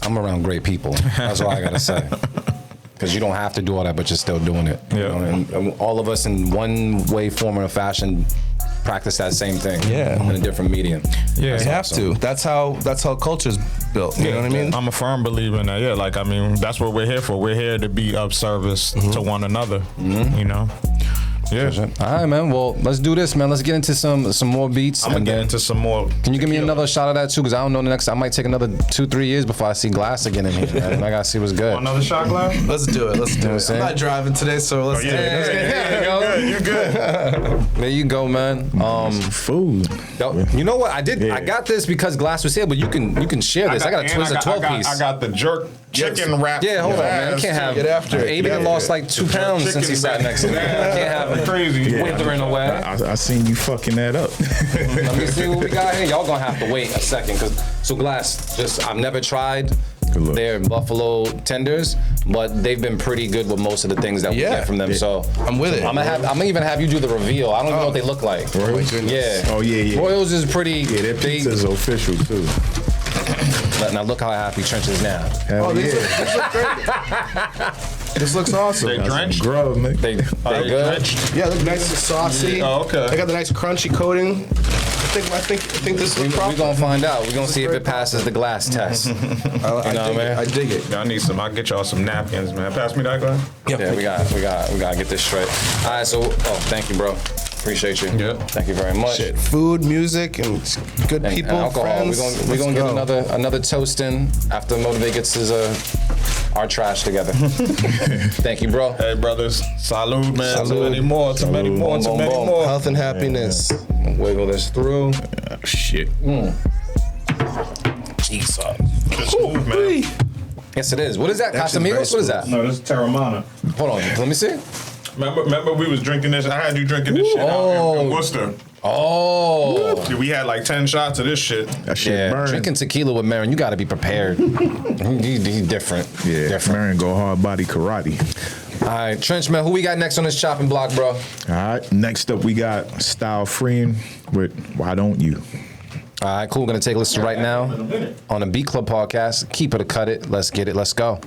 I'm around great people. That's all I gotta say. Because you don't have to do all that, but you're still doing it. Yeah. And all of us in one way, form, or fashion practice that same thing. Yeah. In a different medium. Yeah, You have to. That's how culture's built. You know what I mean? I'm a firm believer in that. Yeah, like, I mean, that's what we're here for. We're here to be of service to one another. Yeah. All right, man. Well, let's do this, man. Let's get into some more beats. I'm gonna get into some more. Can you give me another shot of that too? Because I don't know the next. I might take another 2-3 years before I see Glass again in here. Man. I gotta see what's good. Another shot glass? Let's do it. Let's do what I'm it. saying? I'm not driving today, so let's do it. You good. There you go, man. Food. You know what? I got this because Glass was here, but you can share this. I got a Twizzler 12 piece. I got the jerk chicken wrap. Yeah, hold on, man. I can't have. Get after it. Aben lost like 2 pounds since he sat next to me. I can't have him Crazy. withering away. I seen you fucking that up. Let me see what we got here. Y'all gonna have to wait a second, so Glass, I've never tried look. their buffalo tenders, but they've been pretty good with most of the things that we Yeah. get from them. So I'm with it. I'm gonna even have you do the reveal. I don't even know what they look like. Oh my goodness. Yeah. Oh, yeah. Royals is pretty. Yeah, their pizza's official too. Now look how happy Trench is now. Hell these yeah. look great. This looks awesome. They drenched? Grub, nigga. They good. Yeah, they look nice and saucy. Oh, okay. They got the nice crunchy coating. I think this looks proper. We're gonna find out. We're gonna see if it passes the Glass test. I dig it. I dig it. I need some. I'll get y'all some napkins, man. Pass me that glass. Yeah, we gotta get this straight. All right, so thank you, bro. Appreciate you. Yeah. Thank you very much. Shit, food, music, and good And people, alcohol. friends. We're gonna get Let's go. another toast in after Motivate gets our trash together. Thank you, bro. Hey, brothers. Salud, man. Salud. To many more. To many more. To Boom, many boom. more. Health and happiness. Wiggle this through. Shit. Jesus. Just move, man. Yes, it is. What is that? Casamigos? What is that? No, this is Terramana. Hold on. Let me see. Remember we was drinking this. I had you drinking this shit out in Worcester. Oh. We had like 10 shots of this shit. That shit Yeah, burn. drinking tequila with Marin, you got to be prepared. He's different. Yeah, different. Marin go hard body karate. All right, Trench, man, who we got next on this chopping block, bro? All right. Next up, we got Style Freeing with Why Don't You? All right, cool. We're going to take a listen right now on the Beat Club podcast. Keep it or cut it. Let's get it. Let's go.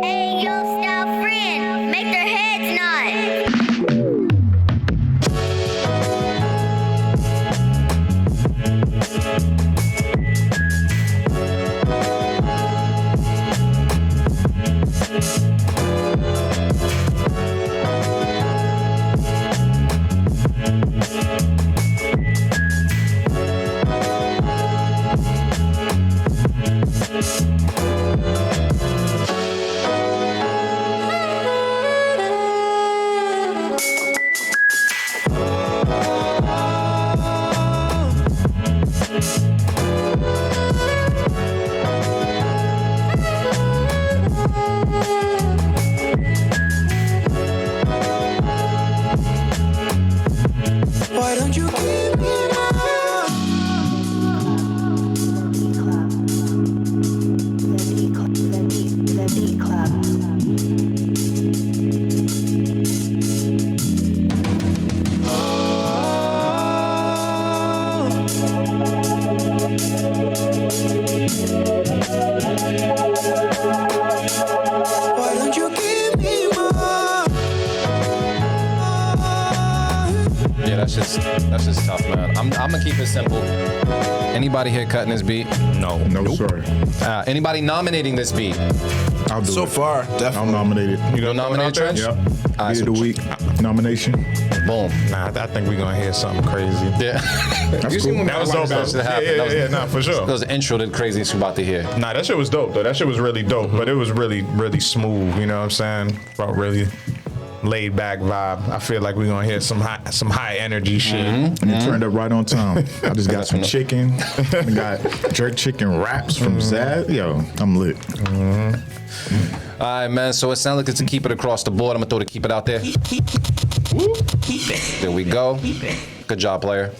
Hey, yo, Style friend, make their heads nod. keep it simple. Anybody here cutting this beat? No. No, sorry. Anybody nominating this beat? I'll do So it. far, I'm definitely. nominated. You Don't gonna throw it nominate out there? Trench? Yep. All right, Beat so of the week nomination. Boom. Nah, I think we're gonna hear something crazy. Yeah. That's Usually cool. when That was we dope. watch that shit happen, Yeah, nah, for sure. That was the intro to the craziest we're about to hear. Nah, that shit was dope though. That shit was really dope, but it was really, really smooth. You know what I'm saying? Felt really laid back vibe. I feel like we're gonna hear some high energy shit. And it turned up right on time. I just got some chicken. I got jerk chicken wraps from Zad. Yo, I'm lit. All right, man. So it sounds like it's a keep it across the board. I'm gonna throw the keep it out there. There we go. Good job, player.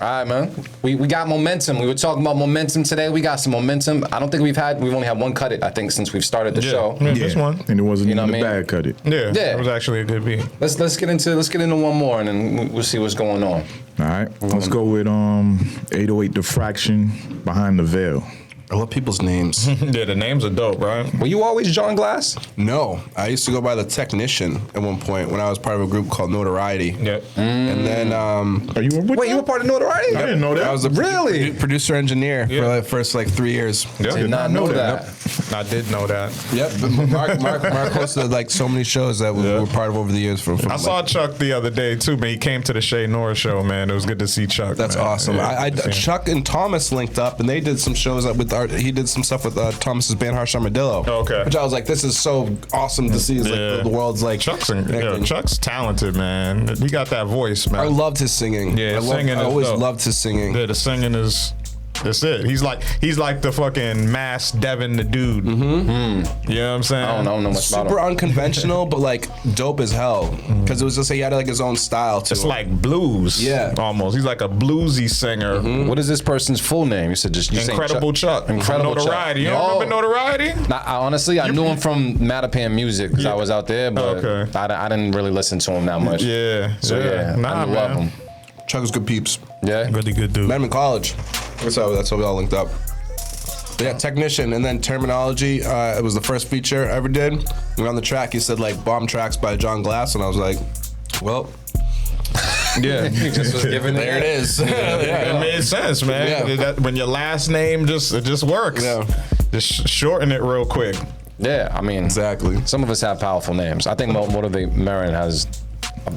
All right, man. We got momentum. We were talking about momentum today. We got some momentum. I don't think we've only had one cut it, I think, since we've started the show. Yeah, this one. And it wasn't You know even what I the mean? bad cut it. Yeah, Yeah. that was actually a good beat. Let's get into one more and then we'll see what's going on. All right. Let's go with 808 Diffraction, Behind the Veil. I love people's names. Yeah, the names are dope, right? Were you always John Glass? No, I used to go by the Technician at one point when I was part of a group called Notoriety. Yep. And then Are you with Wait, you were part of Notoriety? I didn't know that. I was the Really? producer engineer for the first like 3 years. Yep. Did not know that. I did know that. Yep, but Mark hosted like so many shows that we were part of over the years. From I saw Chuck the other day too, man. He came to the Shay Norris show, man. It was good to see Chuck. That's man. awesome. Yeah, good to see him. Chuck and Thomas linked up, and they did some shows with he did some stuff with Thomas's band Harsh Armadillo. Okay. Which I was like, this is so awesome to see. It's like the world's like Chuck's talented, man. He got that voice, man. I loved his singing. Yeah, I always dope. loved his singing. Yeah, the singing is. That's it. He's like the fucking Mass Devin the dude. You know what I'm saying? I don't know much about Super him. unconventional, but like dope as hell. Because it was just he had like his own style to It's him. like blues. Yeah. Almost. He's like a bluesy singer. What is this person's full name? You said just you saying Incredible Chuck. Incredible Chuck. Notoriety. You don't remember Notoriety? Honestly, I knew him from Mattapan Music because I was out there, but Okay. I didn't really listen to him that much. Yeah. So yeah, Nah, I do love man. him. Chuck was good peeps. Yeah. Really good dude. Met him in college. That's how we all linked up. But yeah, Technician, and then Terminology. It was the first feature I ever did. And on the track, he said like bomb tracks by John Glass, and I was like, well, Yeah. He just was giving there it is. It made sense, man. Yeah. That, when your last name just works. Yeah. Just shorten it real quick. Yeah, I mean, Exactly. some of us have powerful names. I think Motivate Marin has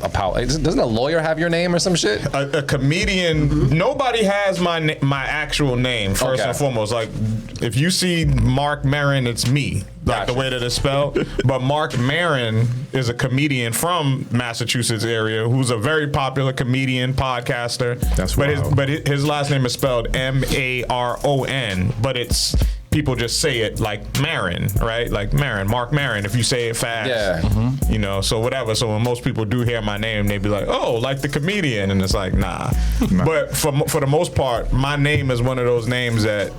a power. Doesn't a lawyer have your name or some shit? A comedian. Nobody has my actual name first Okay. and foremost. Like, if you see Mark Maron, it's me. Like Gotcha. the way that it's spelled. But Mark Maron is a comedian from Massachusetts area who's a very popular comedian, podcaster. That's but wild. his last name is spelled Maron. But it's people just say it like Maron, right? Like Maron, Mark Maron. If you say it fast, Yeah. you know. So whatever. So when most people do hear my name, they be like, "Oh, like the comedian," and it's like, nah. But for the most part, my name is one of those names that.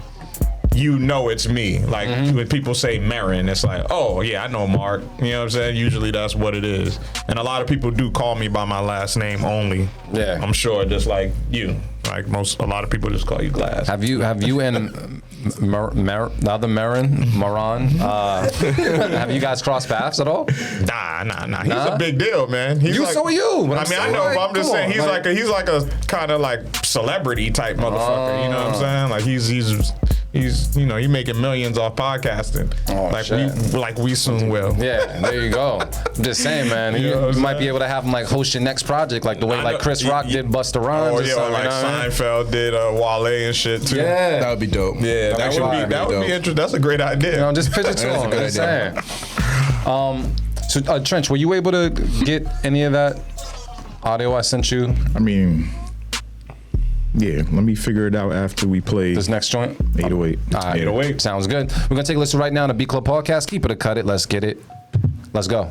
You know it's me. Like when people say Marin, it's like, oh yeah, I know Mark. You know what I'm saying? Usually that's what it is. And a lot of people do call me by my last name only. Yeah. I'm sure just like you. Like a lot of people just call you Glass. Have you and the other Marin, have you guys crossed paths at all? Nah. He's Nah? a big deal, man. He's You- so are you, but I I'm mean, I saying, know, like, but I'm just come saying on, he's like a kind of like celebrity type motherfucker. You know what I'm saying? Like he's you know, he making millions off podcasting. Oh, like shit. we soon will. Yeah, there you go. I'm just saying, man. You know what You I'm might be saying? able to have him like host your next project, like the way I like know- Chris Rock did Busta Rhymes. Oh or yeah, something, like you know what I mean? Seinfeld did Wale and shit too. Yeah. That would be dope. Yeah, that That'd would be be dope. interesting. That's a great idea. You know, just pitch it to That's a him. good Just idea. saying. So Trench, were you able to get any of that audio I sent you? I mean, yeah, let me figure it out after we play This next joint? 808. All right. 808. Sounds good. We're gonna take a listen right now to B Club Podcast. Keep it or cut it. Let's get it. Let's go.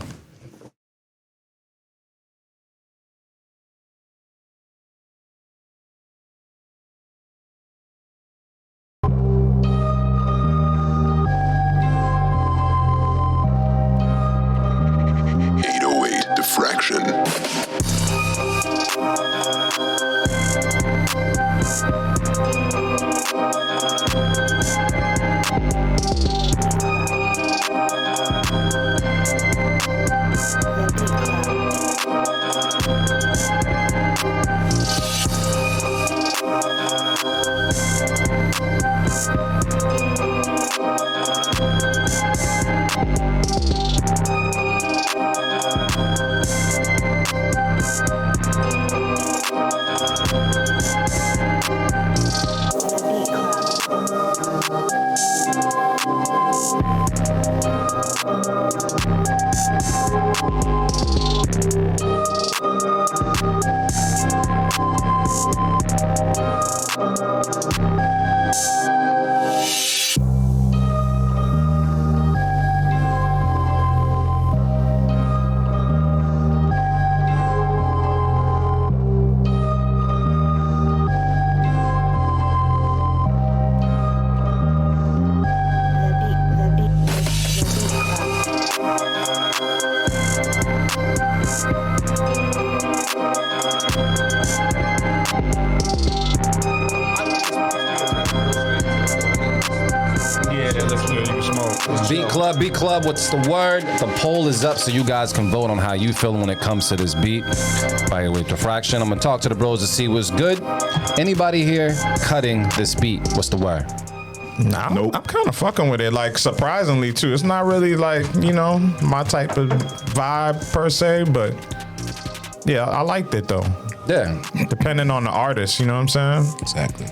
Diffraction. Beat Club, what's the word? The poll is up so you guys can vote on how you feel when it comes to this beat. By Weight to Fraction, I'm gonna talk to the bros to see what's good. Anybody here cutting this beat? What's the word? Nah, I'm kind of fucking with it. Like, surprisingly, too. It's not really, like, you know, my type of vibe, per se. But, yeah, I liked it, though. Yeah. Depending on the artist, you know what I'm saying? Exactly.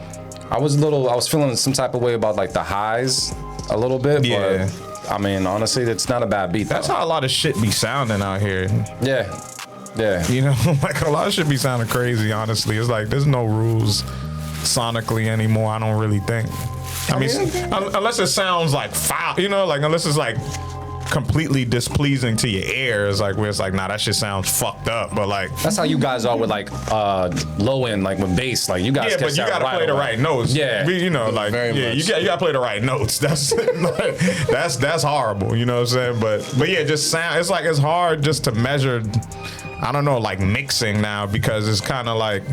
I was feeling some type of way about, like, the highs a little bit. Yeah. But, I mean, honestly, it's not a bad beat, That's though. how a lot of shit be sounding out here. Yeah. Yeah. You know, like, a lot of shit be sounding crazy, honestly. It's like, there's no rules sonically anymore, I don't really think. I mean, unless it sounds like foul, you know, like unless it's like completely displeasing to your ears, like where it's like, nah, that shit sounds fucked up. But like, that's how you guys are with like low end, like with bass. Like you guys, yeah, but you gotta play the right notes. Yeah, you know, like you gotta play the right notes. That's like, that's horrible. You know what I'm saying? But yeah, just sound. It's like it's hard just to measure. I don't know, like mixing now because it's kind of like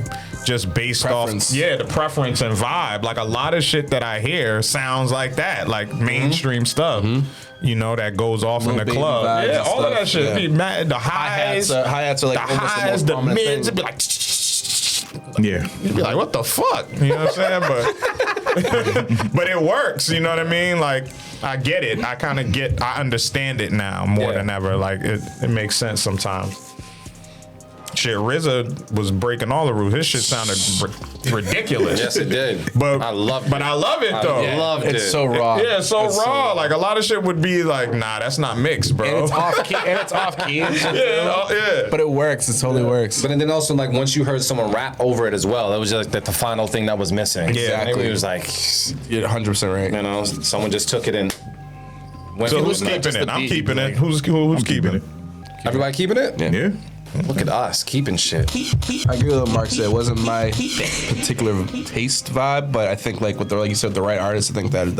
just based Preference. off, the preference and vibe. Like a lot of shit that I hear sounds like that, like mainstream stuff. You know, that goes off in the Baby club. vibes Yeah, and all of stuff. that shit. Yeah. Be mad. The highs, Hi-hats are like the almost the highs, most the prominent mids. thing. It'd be like. Yeah. You'd be like, what the fuck? You know what I'm saying? But it works, you know what I mean? Like, I get it. I understand it now more than ever. Like, it makes sense sometimes. Shit, RZA was breaking all the rules. His shit sounded ridiculous. Yes, it did. But I loved it. But I love it though. I loved it. It's so raw. Yeah, it's so It's raw. Like a lot of shit would be like, nah, that's not mixed, bro. And it's off key. And it's off key. yeah. But it works. It totally works. But then also like once you heard someone rap over it as well, that was just like the final thing that was missing. Yeah, and it was like, You're 100% right. you know, someone just took it and went. So it who's was keeping just it? the I'm beat. keeping it. Who's keeping it? Everybody keeping it? Yeah. Look at us keeping shit. I agree with what Mark said. It wasn't my particular taste vibe, but I think like with the, like you said, the right artist, I think that'd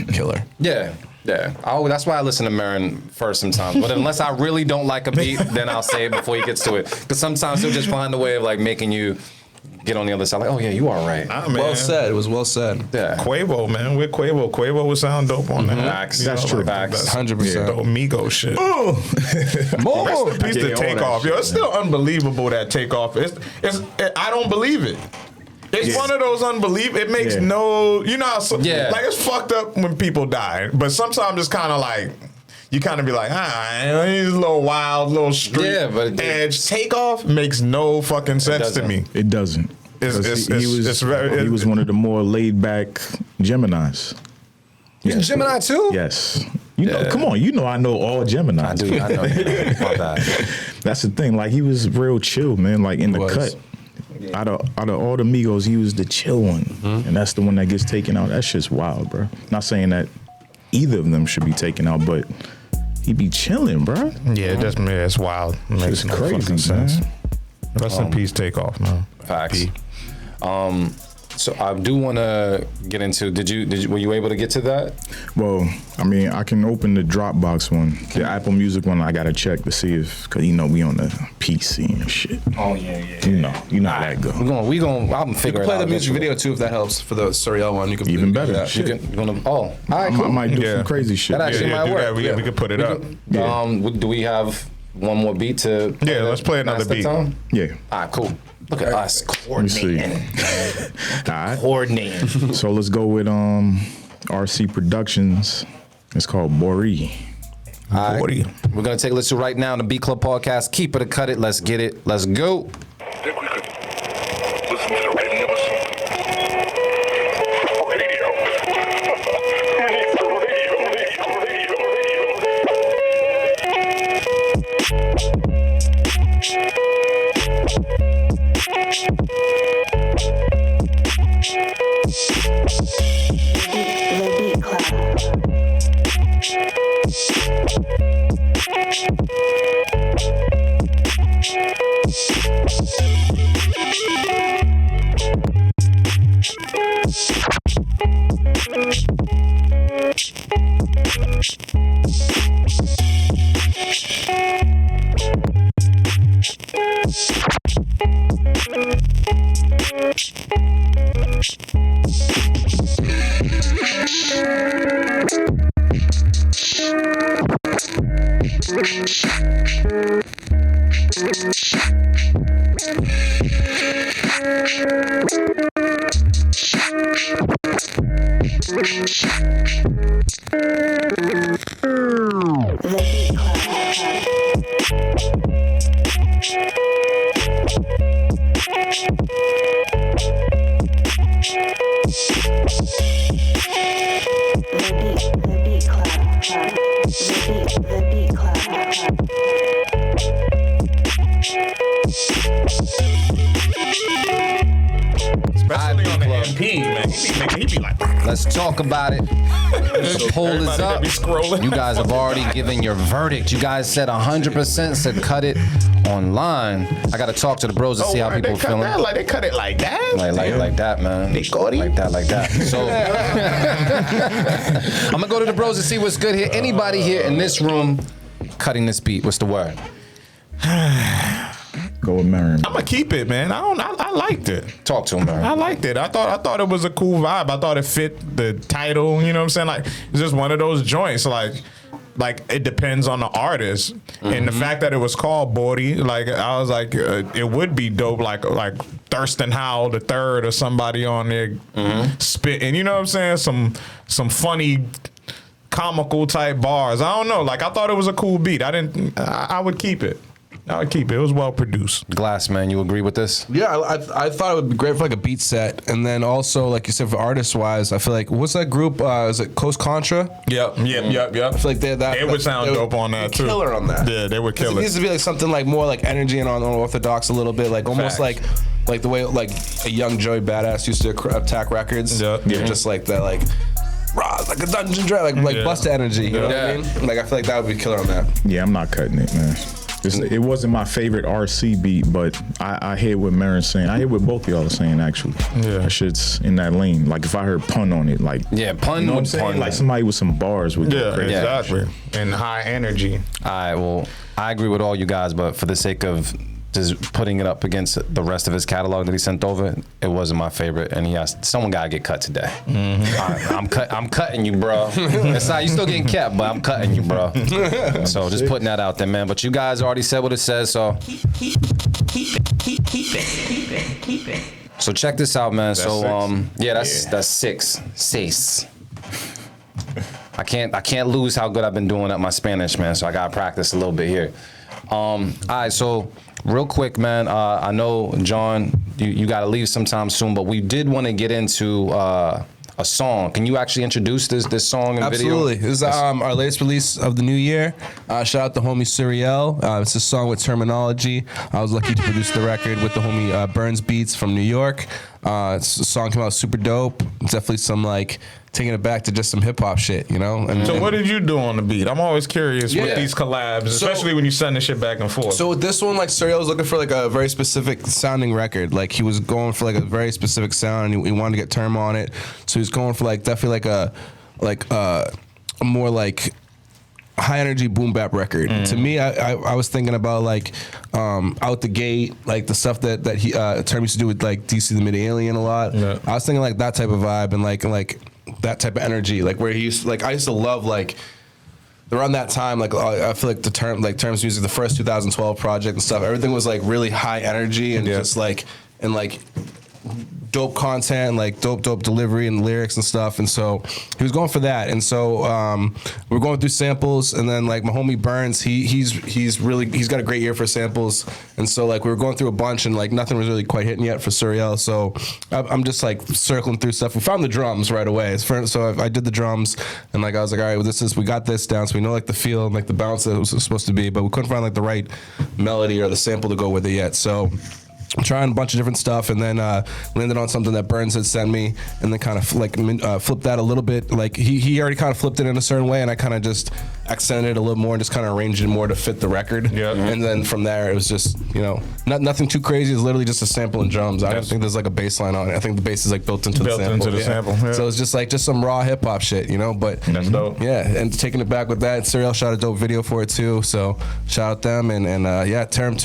be killer. Yeah. Yeah. That's why I listen to Marin first sometimes. But unless I really don't like a beat, then I'll say it before he gets to it. Because sometimes he'll just find a way of like making you get on the other side. Like, oh yeah, you are right. Ah, man. Well said. It was well said. Yeah. Quavo, man. We're Quavo. Quavo would sound dope on that. Facts. You know, That's like, true. Facts. that's 100%. The Amigo shit. Rest in peace to Takeoff. Yo, it's still unbelievable that Takeoff. I don't believe it. It's one of those unbelievable. It makes no. You know, how like it's fucked up when people die, but sometimes it's kind of like. You kind of be like, he's a little wild, little street edge. Takeoff makes no fucking sense to me. It doesn't. He was one of the more laid back Geminis. He's a Gemini too? Yes. You know, come on, you know I know all Geminis. I do. I know. My bad. That's the thing. Like he was real chill, man. Like in the cut. Out of all the Migos, he was the chill one, and that's the one that gets taken out. That shit's wild, bro. Not saying that either of them should be taken out, but he be chilling, bro. Yeah, it's wild. It makes no crazy, fucking sense. man. Rest in peace, Takeoff, man. Facts. So I do want to get into. Were you able to get to that? Well, I mean, I can open the Dropbox one, the Apple Music one. I gotta check to see if, cause you know we on the PC and shit. Oh yeah. You know how that go. We going. I'm figure it Play out. the music video too if that helps for the Suriel one. You can Even better. that. Shit. All right, cool. I might do some crazy shit. That actually might work. We could put it up. Do we have one more beat to? Yeah, let's play another master beat. Time? Yeah. All right, cool. Look at us Let me see. coordinating. All right. Coordinating. So let's go with RC Productions. It's called Bori. All right. We're gonna take a listen right now on the Beat Club podcast. Keep it or cut it. Let's get it. Let's go. Think we could listen to the radio or something? The Beat Club. Especially on the MP, man. He be like, Let's talk about it. The poll is Everybody up. that be scrolling. You guys have already given your verdict. You guys said 100% said cut it online. I got to talk to the bros to see how people they cut feeling. that? Like they cut it like that? Like that, man. They got it? Like that. So I'm gonna go to the bros and see what's good here. Anybody here in this room cutting this beat? What's the word? Go with Marion. I'm gonna keep it, man. I liked it. Talk to him, man. I liked it. I thought it was a cool vibe. I thought it fit the title. You know what I'm saying? Like it's just one of those joints. Like it depends on the artist, and the fact that it was called Bori, like I was like, it would be dope. Like Thurston Howell the Third or somebody on there spitting. You know what I'm saying? Some funny, comical type bars. I don't know. Like I thought it was a cool beat. I would keep it. I would keep it. It was well produced. Glass, man, you agree with this? Yeah, I thought it would be great for like a beat set, and then also like you said for artist wise, I feel like what's that group? Is it Coast Contra? Yep. I feel like they would sound dope on that too. Killer on that. Yeah, they would It kill it. needs to be like something like more like energy and unorthodox a little bit, like almost Facts. like the way like a young Joey Badass used to attack records. Yeah. Just like that, like raw, like a Dungeon Dragon, like Busta energy. You know what I mean? Like I feel like that would be killer on that. Yeah, I'm not cutting it, man. It wasn't my favorite RC beat, but I hear what Marin's saying. I hear what both of y'all are saying, actually. Yeah. That shit's in that lane. Like, if I heard pun on it, like... Yeah, pun You know what I'm would saying? pun. Like, somebody with some bars would go Yeah, crazy. exactly. And high energy. All right, well, I agree with all you guys, but for the sake of just putting it up against the rest of his catalog that he sent over, it wasn't my favorite, and someone gotta get cut today. All right, I'm cutting you, bro. It's not, you still getting kept, but I'm cutting you, bro. So just putting that out there, man. But you guys already said what it says, so. Keep it. So check this out, man. That's That's six. I can't lose how good I've been doing at my Spanish, man. So I gotta practice a little bit here. All right, so real quick, man. I know, John, you got to leave sometime soon, but we did want to get into a song. Can you actually introduce this song and video? Absolutely. This is our latest release of the new year. Shout out to homie Suriel. It's a song with Terminology. I was lucky to produce the record with the homie Burns Beats from New York. It's a song came out super dope. It's definitely some like taking it back to just some hip hop shit, you know? So what did you do on the beat? I'm always curious Yeah. with these collabs, especially when you send this shit back and forth. So with this one, like Suriel was looking for like a very specific sounding record. Like he was going for like a very specific sound, and he wanted to get Term on it. So he was going for like definitely like a more like high energy boom bap record. To me, I was thinking about like Out the Gate, like the stuff that he Term used to do with like DC the Mid Alien a lot. Yeah. I was thinking like that type of vibe and like that type of energy, like where he used to, like I used to love like around that time, like I feel like Term's music, the first 2012 project and stuff, everything was like really high energy and just like dope content, like dope delivery and lyrics and stuff. And so he was going for that. And so we're going through samples, and then like my homie Burns, he's got a great ear for samples. And so like we were going through a bunch, and like nothing was really quite hitting yet for Suriel. So I'm just like circling through stuff. We found the drums right away. So I did the drums, and like I was like, all right, well, we got this down, so we know like the feel and like the bounce that it was supposed to be, but we couldn't find like the right melody or the sample to go with it yet. So I'm trying a bunch of different stuff, and then landed on something that Burns had sent me, and then kind of like flipped that a little bit. Like he already kind of flipped it in a certain way, and I kind of just accented it a little more and just kind of arranged it more to fit the record. Yeah. And then from there, it was just, you know, nothing too crazy. It's literally just a sample and drums. I don't think there's like a bass line on it. I think the bass is like built into the sample. Yeah. So it's just like some raw hip hop shit, you know. But That's dope. yeah, and taking it back with that, Suriel shot a dope video for it too. So shout out them and yeah, Term.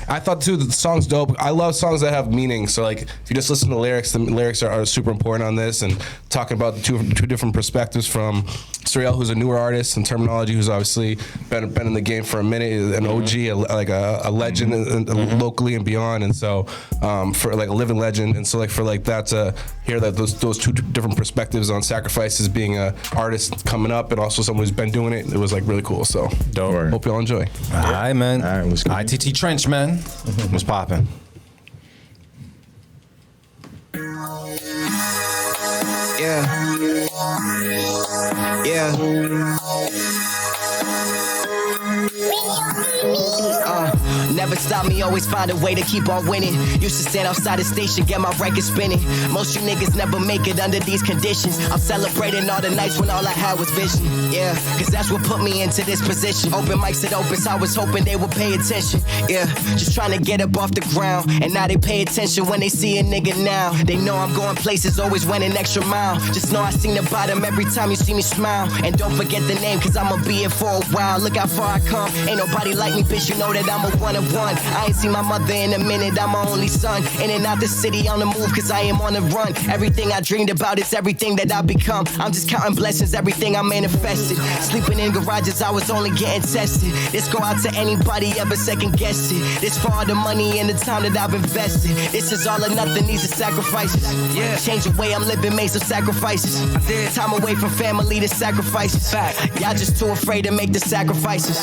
I thought too that the song's dope. I love songs that have meaning. So like if you just listen to the lyrics are super important on this, and talking about the two different perspectives from Suriel, who's a newer artist, and Terminology, Technology, who's obviously been in the game for a minute, an OG, a legend locally and beyond, and so for like a living legend, and so like for like that to hear that those two different perspectives on Sacrifices, being a artist coming up and also someone who's been doing it was like really cool. So Dope. hope y'all enjoy. All right, man. All right, what's good? ITT Trench, man. What's popping? Never stop me, always find a way to keep on winning. Used to stand outside the station, get my record spinning. Most you niggas never make it under these conditions. I'm celebrating all the nights when all I had was vision. Yeah, cause that's what put me into this position. Open mics at Opus, I was hoping they would pay attention. Yeah, just trying to get up off the ground. And now they pay attention when they see a nigga now. They know I'm going places, always went an extra mile. Just know I seen the bottom every time you see me smile. And don't forget the name, cause I'ma be here for a while. Look how far I come, ain't nobody like me, bitch, you know that I'm a one-of-one. I ain't seen my mother in a minute, I'm my only son. In and out the city on the move, cause I am on the run. Everything I dreamed about is everything that I become. I'm just counting blessings, everything I manifested. Sleeping in garages, I was only getting tested. This go out to anybody ever second guessed it. This for all the money and the time that I've invested. This is all or nothing, these are sacrifices. Yeah, change the way I'm living, made some sacrifices. I did. Time away from family, the sacrifices. Fact. Y'all just too afraid to make the sacrifices.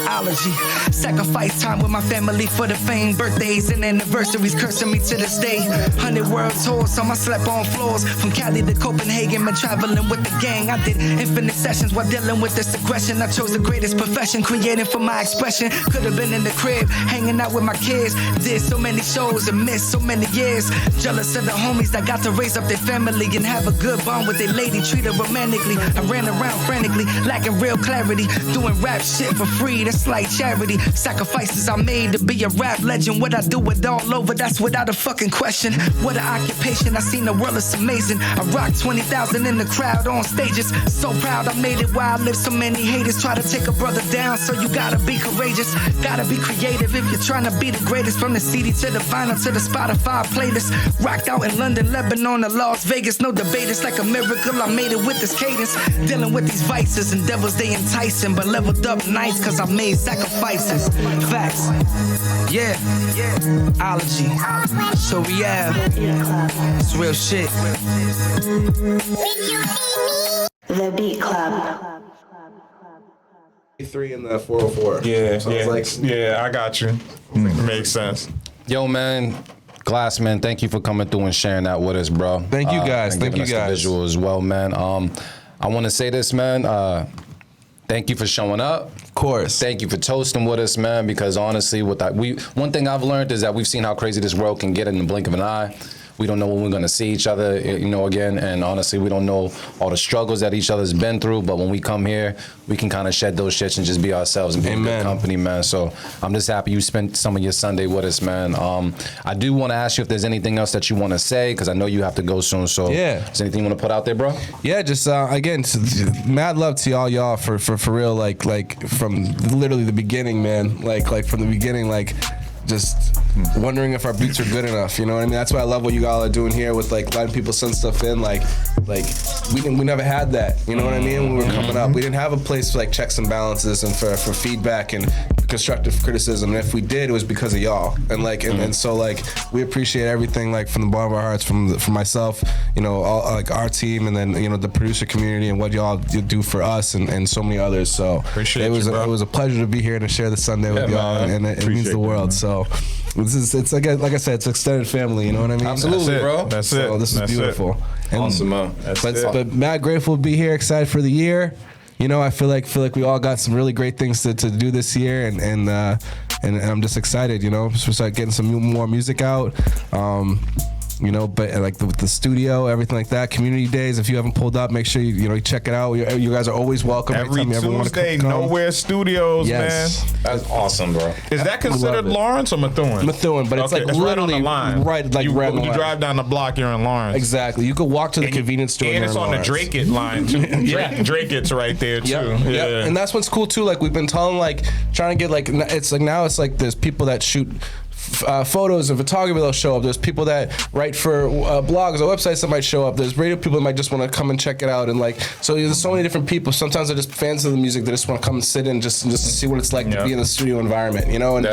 Allergy. Sacrifice time with my family for the fame. Birthdays and anniversaries cursing me to this day. 100 world tours, so I slept on floors. From Cali to Copenhagen, been traveling with the gang. I did infinite sessions while dealing with this aggression. I chose the greatest profession, creating for my expression. Could have been in the crib, hanging out with my kids. Did so many shows and missed so many years. Jealous of the homies that got to raise up their family and have a good bond with their lady, treat her romantically. I ran around frantically, lacking real clarity. Doing rap shit for free, that's like charity. Sacrifices I made to be a rap legend. What I do it all over, that's without a fucking question. What an occupation, I seen the world, it's amazing. I rocked 20,000 in the crowd on stages. So proud I made it while I lived. So many haters try to take a brother down, so you gotta be courageous. Gotta be creative if you're trying to be the greatest. From the CD to the vinyl to the Spotify playlist. Rocked out in London, Lebanon to Las Vegas. No debate, it's like a miracle I made it with this cadence. Dealing with these vices and devils, they enticing. But leveled up nights cause I made sacrifices. Facts. Yeah. Ology. So real. It's real shit. The Beat Club. 3 in the 404. Yeah, so yeah, like, yeah. I got you. Makes sense. Yo, man. Glassman, thank you for coming through and sharing that with us, bro. Thank you guys. And Thank giving you us guys. the visual as well, man. I want to say this, man. Thank you for showing up. Of course. Thank you for toasting with us, man. Because honestly, one thing I've learned is that we've seen how crazy this world can get in the blink of an eye. We don't know when we're gonna see each other, again. And honestly, we don't know all the struggles that each other's been through. But when we come here, we can kind of shed those shits and just be ourselves and be in good company, man. So I'm just happy you spent some of your Sunday with us, man. I do want to ask you if there's anything else that you want to say, because I know you have to go soon. So yeah, is there anything you want to put out there, bro? Yeah, just again, mad love to y'all for real. Like from literally the beginning, man. Like from the beginning, like. Just wondering if our beats are good enough, you know what I mean? That's why I love what you all are doing here with like letting people send stuff in. Like we never had that, you know what I mean? When we were coming up, we didn't have a place for like checks and balances and for feedback and constructive criticism. And if we did, it was because of y'all. And like and so like we appreciate everything like from the bottom of our hearts, from myself, all like our team, and then the producer community and what y'all do for us and so many others. So appreciate it was a pleasure to be here and to share the Sunday with y'all, and it means the world. So it's like I said, it's extended family, you know what I mean? Absolutely, bro. That's it. So this is beautiful. Awesome, man. But mad grateful to be here, excited for the year. I feel like we all got some really great things to do this year, and I'm just excited, so start getting some more music out. But like with the studio, everything like that, community days. If you haven't pulled up, make sure you check it out. You guys are always welcome. Every Tuesday, Nowhere Studios, man. That's awesome, bro. Is that considered Lawrence or Methuen? Methuen, but it's like it's literally right on the line. Right, like you drive down the block, you're in Lawrence. Exactly. You could walk to the convenience store. And it's on the Drake-It line too. Drake-It's right there too. Yeah. And that's what's cool too. Like we've been telling, trying to get it's like now it's like there's people that shoot photos and photography that'll show up. There's people that write for blogs or websites that might show up. There's radio people that might just want to come and check it out. And like, so there's so many different people. Sometimes they're just fans of the music. They just want to come and sit in just to see what it's like to be in the studio environment, you know? And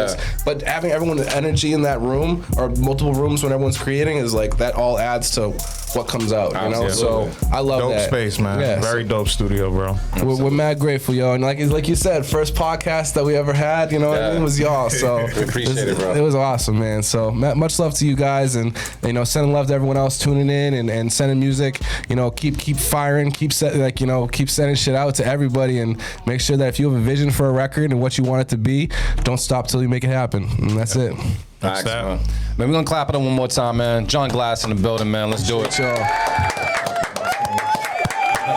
but having everyone's energy in that room or multiple rooms when everyone's creating is like, that all adds to what comes out, you know? So I love dope that. Space, man. Yeah, Very dope studio, bro. We're mad grateful, yo. And like you said, first podcast that we ever had, you know, it was y'all. So we appreciate it, bro. It was awesome, man. So much love to you guys, and you know, sending love to everyone else tuning in and sending music. You know, keep firing, keep sending shit out to everybody, and make sure that if you have a vision for a record and what you want it to be, don't stop till you make it happen. And that's it. Thanks, man. We're gonna clap it up one more time, man. John Glass in the building, man. Let's do it, y'all.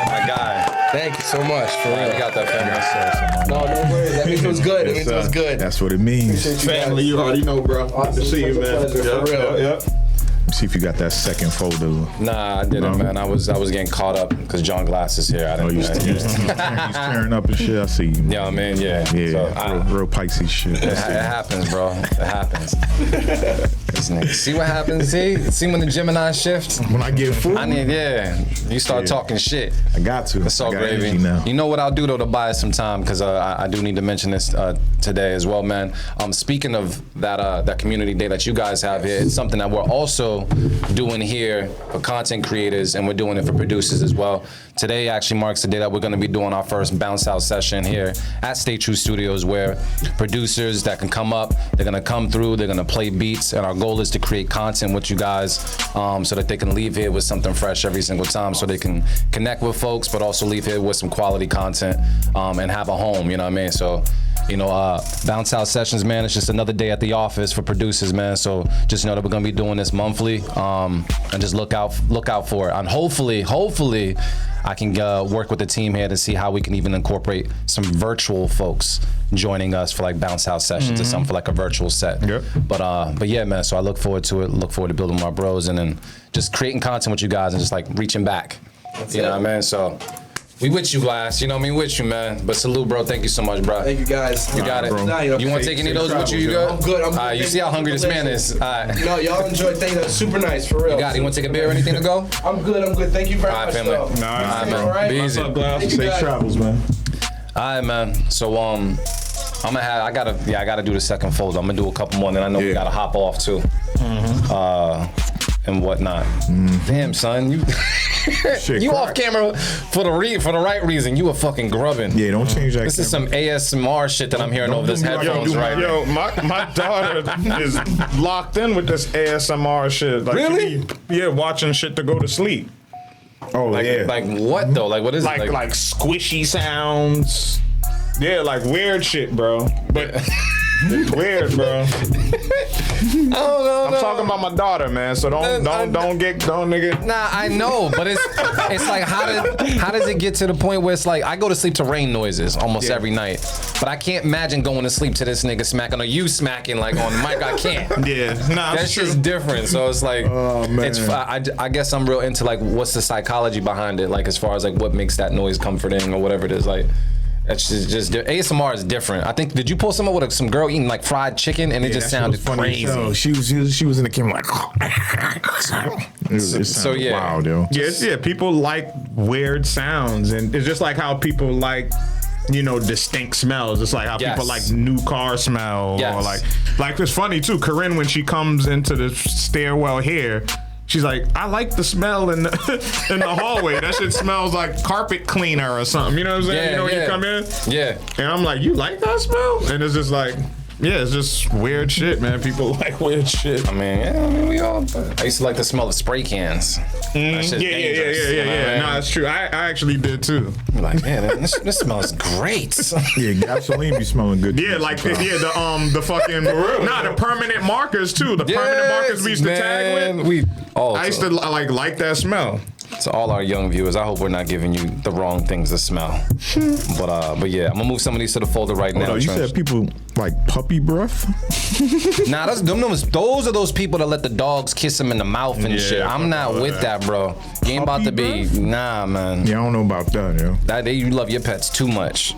My guy. Thank you so much. For real. You got that, family. No worries. That means it was good. It means it was good. That's what it means. Family, you already know, bro. Good to see you, man. For real. Yep. See if you got that second folder. Nah, I didn't, man. I was getting caught up because John Glass is here. I didn't. He's tearing up and shit. I see you. Yeah, man. Yeah. Yeah. Real Pisces shit. It happens, bro. It happens. This nigga. See what happens? See when the Gemini shifts? When I get food. You start talking shit. I got to. It's all gravy. Now. You know what I'll do though to buy us some time, because I do need to mention this today as well, man. Speaking of that community day that you guys have here, it's something that we're also doing here for content creators, and we're doing it for producers as well. Today actually marks the day that we're going to be doing our first Bounce Out session here at Stay True Studios, where producers that can come up, they're going to come through, they're going to play beats, and our goal is to create content with you guys so that they can leave here with something fresh every single time, so they can connect with folks, but also leave here with some quality content and have a home, you know what I mean? So, you know, Bounce Out sessions, man, it's just another day at the office for producers, man. So just know that we're gonna be doing this monthly, and just look out for it. And hopefully, I can work with the team here to see how we can even incorporate some virtual folks joining us for like Bounce Out sessions or something for like a virtual set. Yep. But yeah, man. So I look forward to it. Look forward to building my bros and then just creating content with you guys and just like reaching back. You know what I mean? So. We with you, Glass. You know what I mean? With you, man. But salute, bro. Thank you so much, bro. Thank you, guys. You got it. Bro. You want to take any of those with you? You good? I'm good. All right, you see how hungry this man is. All right. No, y'all enjoy things. That's super nice, for real. You got it. You want to take a beer or anything to go? I'm good. Thank you very All right, much. family. All right, man. Be easy. What's up, Glass? Safe travels, man. All right, man. So I gotta do the second folder. I'm gonna do a couple more, and then I know we gotta hop off too. And whatnot. Damn, son, you off camera for the right reason. You were fucking grubbing. Yeah, don't change that. This is some ASMR shit that I'm hearing over this headphones right now. Yo, my daughter is locked in with this ASMR shit. Like, really? Yeah, watching shit to go to sleep. Oh, Like what though? Like what is it? Like squishy sounds. Yeah, like weird shit, bro. But weird, bro. I don't know. I'm talking about my daughter, man. So don't nigga. Nah, I know, but it's like how does it get to the point where it's like I go to sleep to rain noises almost every night, but I can't imagine going to sleep to this nigga smacking or you smacking like on the mic. I can't. Yeah, nah, that's just different. So it's like, I guess I'm real into like what's the psychology behind it, like as far as like what makes that noise comforting or whatever it is, like. It's just ASMR is different. I think, did you pull someone with some girl eating like fried chicken and it just sounded crazy? So she was in the camera like. So yeah, wild, yo. Yeah, people like weird sounds, and it's just like how people like, you know, distinct smells. It's like how people like new car smell, or like it's funny too. Corinne, when she comes into the stairwell here. She's like, I like the smell in the hallway. That shit smells like carpet cleaner or something. You know what I'm saying? Yeah, you know when you come in? Yeah. And I'm like, you like that smell? And it's just like, yeah, it's just weird shit, man. People like weird shit. I mean, we all. I used to like the smell of spray cans. That shit's dangerous. Yeah. No, that's true. I actually did too. I'm like, man, this smells great. Yeah, gasoline be smelling good. Yeah, like the fucking the permanent markers too. The permanent markers we used to tag with. I used to like that smell. To all our young viewers, I hope we're not giving you the wrong things to smell. But yeah, I'm gonna move some of these to the folder right now. You said people like puppy breath? Nah, those are those people that let the dogs kiss them in the mouth and shit. I'm not with that, bro. You ain't about to be, nah, man. Yeah, I don't know about that, yo. You love your pets too much.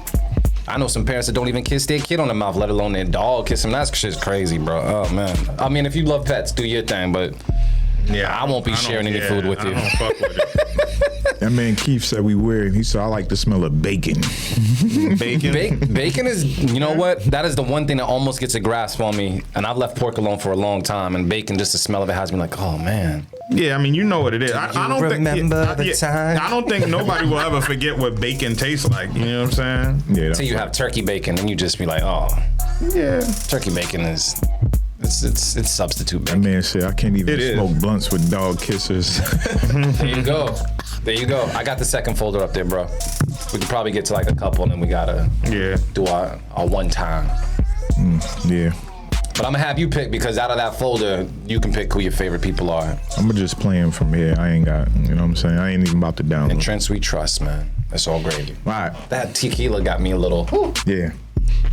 I know some parents that don't even kiss their kid on the mouth, let alone their dog kiss him. That shit's crazy, bro. Oh man. I mean, if you love pets, do your thing, but yeah, I won't be sharing any food with you. I don't fuck with it. That man Keith said we weird. He said I like the smell of bacon. Bacon is, you know what? That is the one thing that almost gets a grasp on me. And I've left pork alone for a long time, and bacon, just the smell of it has me like, oh man. Yeah, I mean, you know what it is. I don't remember the time? I don't think nobody will ever forget what bacon tastes like. You know what I'm saying? Yeah. Until you have turkey bacon, and you just be like, oh, Yeah. turkey bacon is. It's substitute That bacon. man said I can't even smoke blunts with dog kissers. There you go. There you go. I got the second folder up there, bro. We can probably get to like a couple, and then we gotta do our one time. Yeah. But I'm gonna have you pick, because out of that folder, you can pick who your favorite people are. I'm gonna just play him from here. I ain't got, you know what I'm saying? I ain't even about to download. And Trent we trust, man. That's all gravy. All right. That tequila got me a little. Yeah.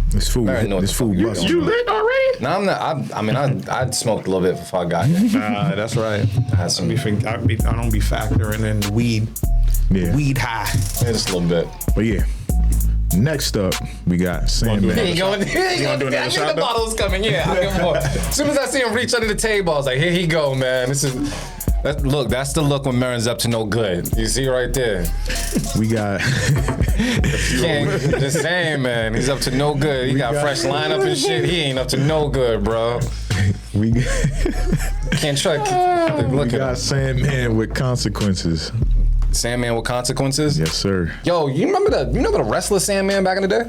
This food, this food busting. You lit already? No, I'm not. I mean, I smoked a little bit before I got here. Nah, that's right. I had some. I don't be factoring in weed. Yeah. Weed high. Just a little bit. But yeah. Next up, we got Sandman. Here you go. Here you wanna do go. another I knew shot, the though? bottle's coming. Yeah, I'll give him more. As soon as I see him reach under the table, I was like, here he go, man. Look, that's the look when Marin's up to no good. You see right there. We got Just saying, man. He's up to no good. He got fresh lineup and shit. He ain't up to no good, bro. we Can't try. Look at got him. Sandman with consequences. Sandman with consequences. Yes, sir. Yo, you remember the wrestler Sandman back in the day?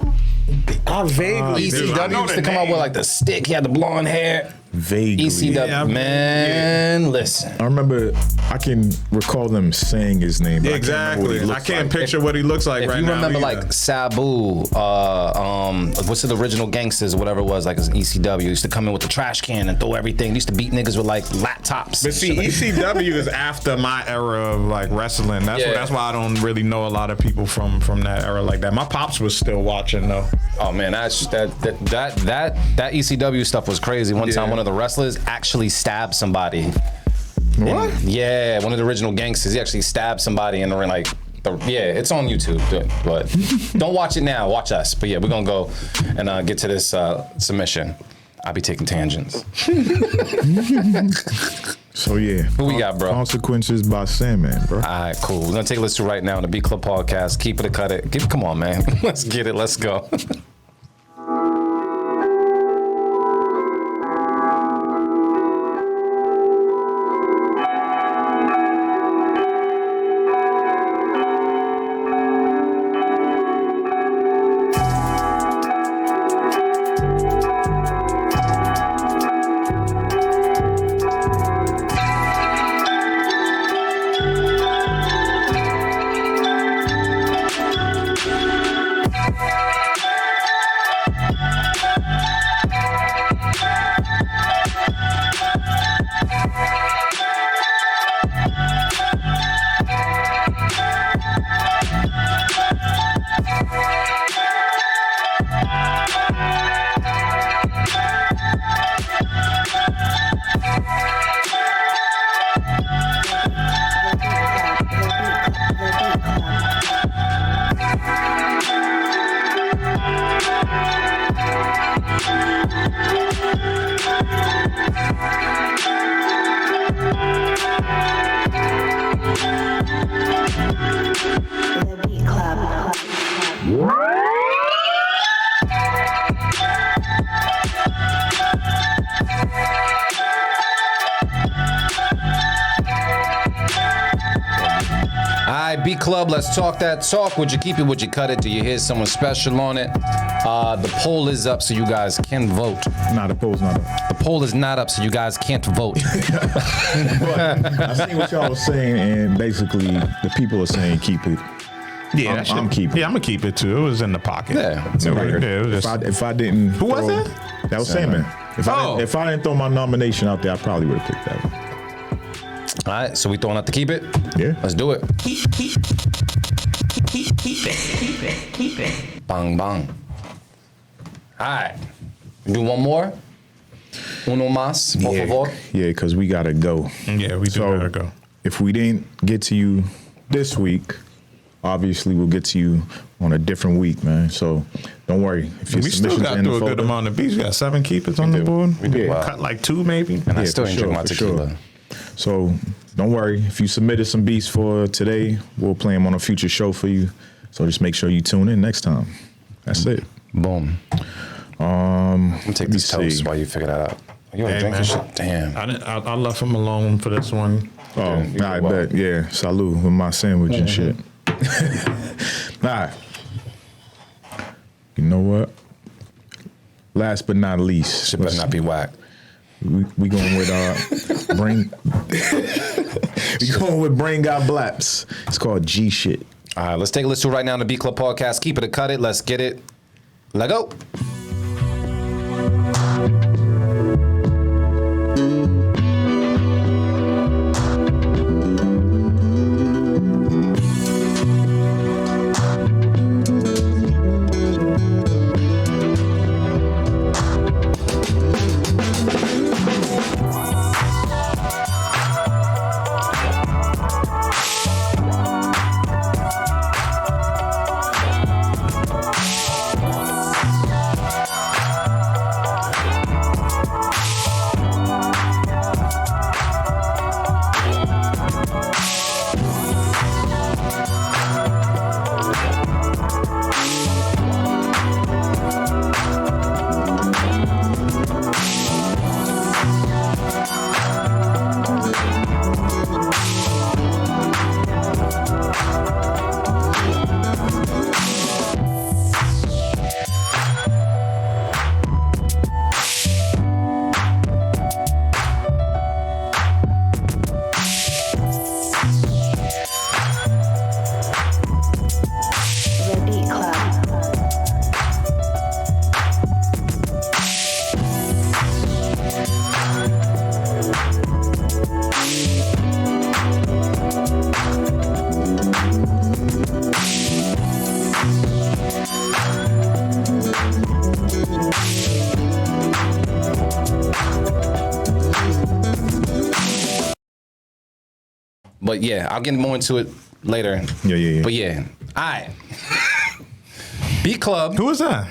I vaguely do. I ECW know used the to come out name. with like the stick. He had the blonde hair. Vaguely. ECW, man, listen. I remember, I can recall them saying his name. But Exactly. I can't picture what he looks like If right you now. remember either. like Sabu, what's the original Gangsters or whatever it was, like ECW, used to come in with the trash can and throw everything. They used to beat niggas with like laptops. But see, ECW is after my era of like wrestling. That's why I don't really know a lot of people from that era like that. My pops was still watching though. Oh man, that ECW stuff was crazy. One time, one of the wrestlers actually stabbed somebody. What? Yeah, one of the original Gangsters. He actually stabbed somebody in the ring. Like, it's on YouTube. But don't watch it now. Watch us. But yeah, we're gonna go and get to this submission. I'll be taking tangents. So yeah. Who we got, bro? Consequences by Sandman, bro. All right, cool. We're gonna take a listen right now on the Beat Club podcast. Keep it or cut it. Come on, man. Let's get it. Let's go. The Beat Club. All right, Beat Club, let's talk that talk. Would you keep it? Would you cut it? Do you hear someone special on it? The poll is up so you guys can vote. Nah, the poll's not up. The poll is not up so you guys can't vote. I see what y'all was saying, and basically the people are saying keep it. Yeah, I'm keeping. Yeah, I'm gonna keep it too. It was in the pocket. Yeah, it's Yeah, a record. it was just, If I didn't, Who was throw- that? That was Sandman. If I didn't throw my nomination out there, I probably would have picked that one. All right, so we throwing out the keep it? Yeah. Let's do it. Keep it. Bang, bang. All right. Do one more? Uno más, por favor. Yeah, because we gotta go. yeah, we do So, gotta go. If we didn't get to you this week, obviously we'll get to you on a different week, man. So don't worry. If your We still submissions got in the through a good folder- amount of beats. We got 7 keepers on the board. We did cut like 2 maybe. And I Yeah, still for ain't sure, drinking my for tequila. sure. So don't worry. If you submitted some beats for today, we'll play them on a future show for you. So just make sure you tune in next time. That's it. Boom. I'm gonna take let me this toast see. while you figure that out. You ain't Hey, drinking man. shit? Damn. I left him alone for this one. Oh, you I did well. bet. Yeah. Salute with my sandwich and shit. All right. You know what? Last but not least, Shit better not be whack. we going with Brain. We going with Brain Got Blaps. It's called G shit. All right, let's take a listen to it right now on the B Club Podcast. Keep it or cut it. Let's get it. Let go. The Beat Club. But yeah, I'll get more into it later. Yeah. But yeah. All right. B Club. Who was that?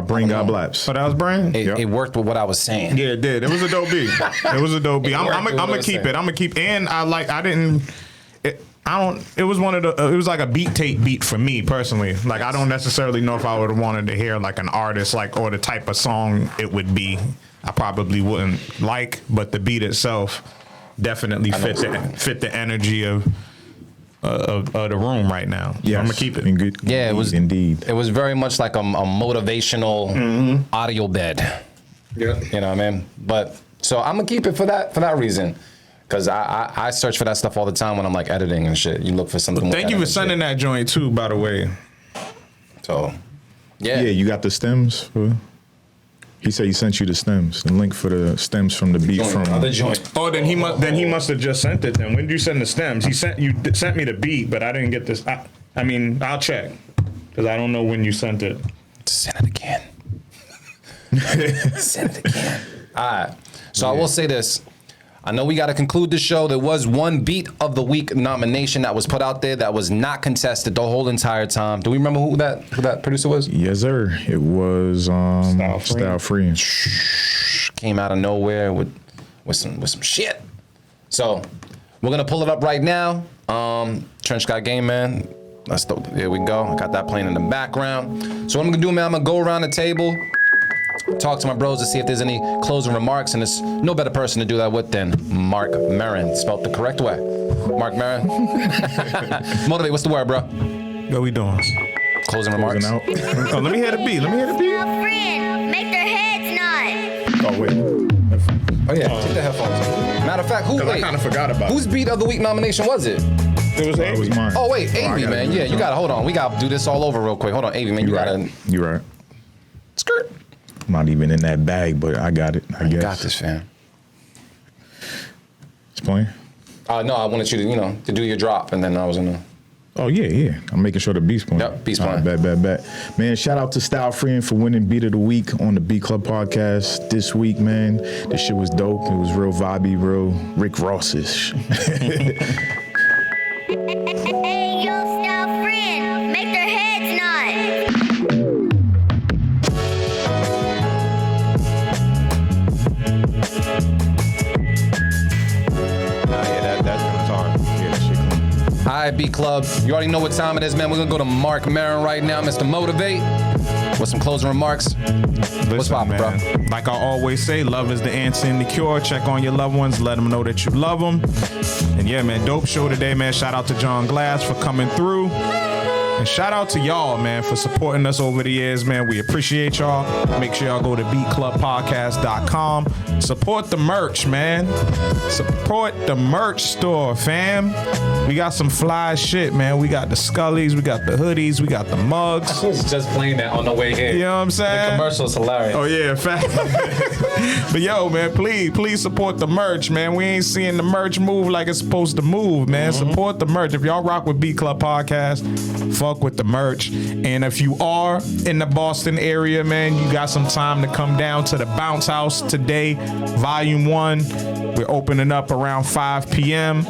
Brain Got Blaps. Oh, that was Brian? It worked with what I was saying. Yeah, it did. It was a dope beat. It was a dope beat. I'm gonna keep it. I'm gonna keep. And it was one of the. It was like a beat tape beat for me personally. Like I don't necessarily know if I would have wanted to hear like an artist like or the type of song it would be. I probably wouldn't like, but the beat itself definitely fit the energy of the room right now. Yeah, I'm gonna keep it. Yeah, it was indeed. It was very much like a motivational audio bed. Yeah. You know what I mean? But so I'm gonna keep it for that reason. Cause I search for that stuff all the time when I'm like editing and shit. You look for something. Thank you for sending that joint too, by the way. So yeah. Yeah, you got the stems. He said he sent you the stems, the link for the stems from the beat from. Other joint. Oh, then he must have just sent it. Then when did you send the stems? He sent me the beat, but I didn't get this. I mean, I'll check because I don't know when you sent it. Send it again. Send it again. All right. So I will say this. I know we got to conclude the show. There was one Beat of the Week nomination that was put out there that was not contested the whole entire time. Do we remember who that producer was? Yes, sir. It was Style Free. Came out of nowhere with some shit. So we're gonna pull it up right now. Trench Got Game, man. Here we go. I got that playing in the background. So what I'm gonna do, man, I'm gonna go around the table, talk to my bros to see if there's any closing remarks, and there's no better person to do that with than Mark Maron, spelled the correct way. Mark Maron. Motivate, what's the word, bro? What we doing? Closing remarks. Out. Oh, let me hear the beat. Friend, make their heads nod. Oh wait. Oh yeah, take the headphones. Matter of fact, I kind of forgot about whose Beat of the Week nomination was it? it. Was That was mine. Oh wait, I Avy, gotta man. do Yeah, this you one. gotta hold on. We gotta do this all over real quick. Hold on, Avy, man. You gotta You right. skirt. I'm not even in that bag, but I got it. I guess. Got this, fam. It's playing. No, I wanted you to, to do your drop, and then I was gonna. Oh yeah. I'm making sure the beat's playing. Yep, beat's All right, playing. Bet. Man, shout out to Style Free for winning Beat of the Week on the B Club podcast this week, man. This shit was dope. It was real vibey, real Rick Ross-ish. Hey, yo, Style Riot Beat Club. You already know what time it is, man. We're gonna go to Mark Maron right now, Mr. Motivate, with some closing remarks. What's poppin', bro? Like I always say, love is the answer and the cure. Check on your loved ones, let them know that you love them. And yeah, man, dope show today, man. Shout out to John Glass for coming through. And shout out to y'all, man, for supporting us over the years, man. We appreciate y'all. Make sure y'all go to beatclubpodcast.com. Support the merch, man. Support the merch store, fam. We got some fly shit, man. We got the Scullies, we got the hoodies, we got the mugs. I was just playing that on the way here. You know what I'm saying? The commercial is hilarious. Oh, yeah, fact. But yo, man, please support the merch, man. We ain't seeing the merch move like it's supposed to move, man. Support the merch. If y'all rock with Beat Club Podcast, fuck with the merch. And if you are in the Boston area, man, you got some time to come down to the Bounce House today, Volume 1. We're opening up around 5 p.m.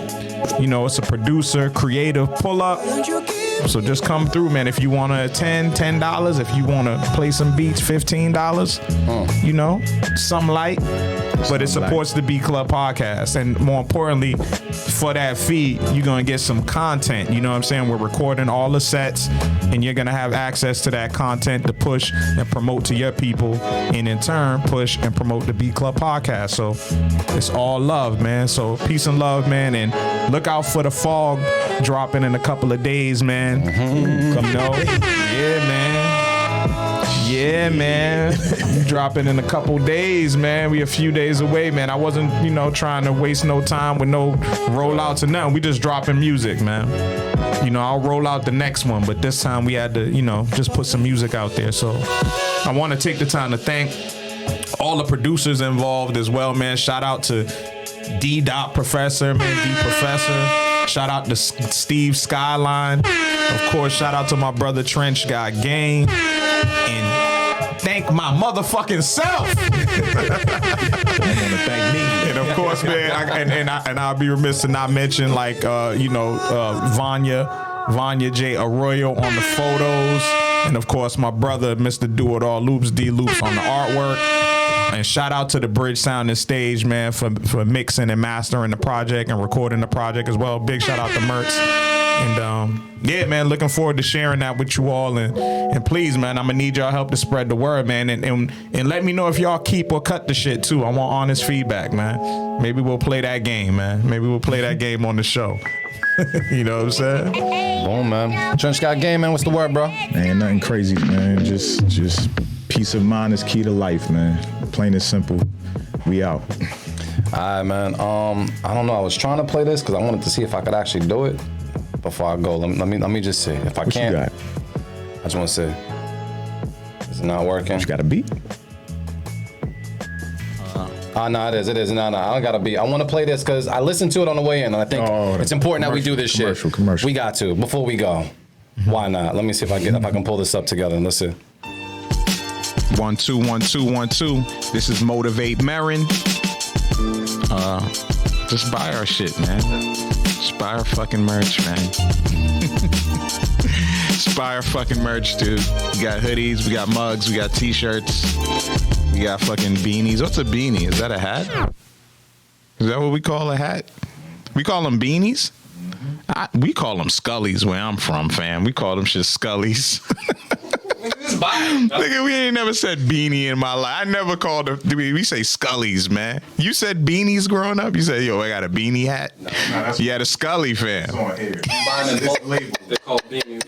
You know, it's a producer, creative pull-up. So just come through, man. If you want to attend, $10. If you want to play some beats, $15. You know, some light. But it supports the Beat Club Podcast. And more importantly, for that fee, you're going to get some content. You know what I'm saying? We're recording all the sets, and you're going to have access to that content to push and promote to your people, and in turn, push and promote the Beat Club Podcast. So it's all love, man. So peace and love, man. And look out for the fog dropping in a couple of days, man. You know? Yeah, man. Yeah, man. You dropping in a couple days, man. We a few days away, man. I wasn't, you know, trying to waste no time with no rollouts or nothing. We just dropping music, man. You know, I'll roll out the next one, but this time we had to, you know, just put some music out there. So I want to take the time to thank all the producers involved as well, man. Shout out to D. Professor, man. D. Professor. Shout out to Steve Skyline. Of course, shout out to my brother Trench Guy Gang. And thank my motherfucking self. Thank me. And of course, man, I'll be remiss to not mention, like, Vanya J. Arroyo on the photos. And of course, my brother, Mr. Do It All Loops, D Loops on the artwork. And shout out to the Bridge Sound and Stage, man, for mixing and mastering the project and recording the project as well. Big shout out to Mertz. And yeah, man, looking forward to sharing that with you all. And please, man, I'm gonna need y'all help to spread the word, man. And let me know if y'all keep or cut the shit too. I want honest feedback, man. Maybe we'll play that game, man. Maybe we'll play that game on the show. You know what I'm saying? Boom, man. Trench Guy Game, man. What's the word, bro? Man, nothing crazy, man. Just peace of mind is key to life, man. Plain and simple. We out. All right, man. I don't know. I was trying to play this because I wanted to see if I could actually do it before I go. Let me just see. If I What can't, you got? I just want to see. Is it not working? You got a beat? No, it is. No, I don't got a beat. I want to play this because I listened to it on the way in, and I think it's important that we do this shit. Commercial. We got to before we go. Why not? Let me see if I can pull this up together. Let's see. 1 2 1 2 1 2. This is Motivate Marin. Just buy our shit, man. Just buy our fucking merch, man. Just buy our fucking merch, dude. We got hoodies, we got mugs, we got t-shirts, we got fucking beanies. What's a beanie? Is that a hat? Is that what we call a hat? We call them beanies? We call them Scullies where I'm from, fam. We call them shit Scullies. Nigga, we ain't never said beanie in my life. I never called it. We say Scullies, man. You said beanies growing up? You said, yo, I got a beanie hat? No, you had a Scully, fam. They call beanies.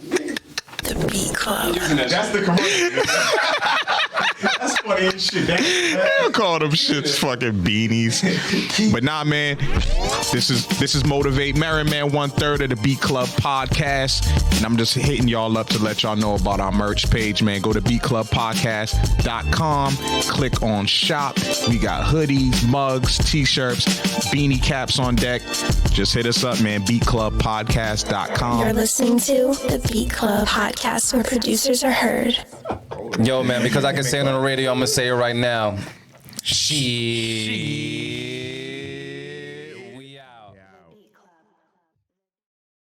The Beat Club. That's the commercial. That's funny as shit. They call them shits fucking beanies. But nah, man. This is Motivate Marin, man. 1/3 of the Beat Club podcast. And I'm just hitting y'all up to let y'all know about our merch page, man. Go to beatclubpodcast.com. Click on shop. We got hoodies, mugs, t-shirts, beanie caps on deck. Just hit us up, man. beatclubpodcast.com. You're listening to the Beat Club podcast, where producers are heard. Yo, man, because I can say it on the radio, I'm gonna say it right now. She.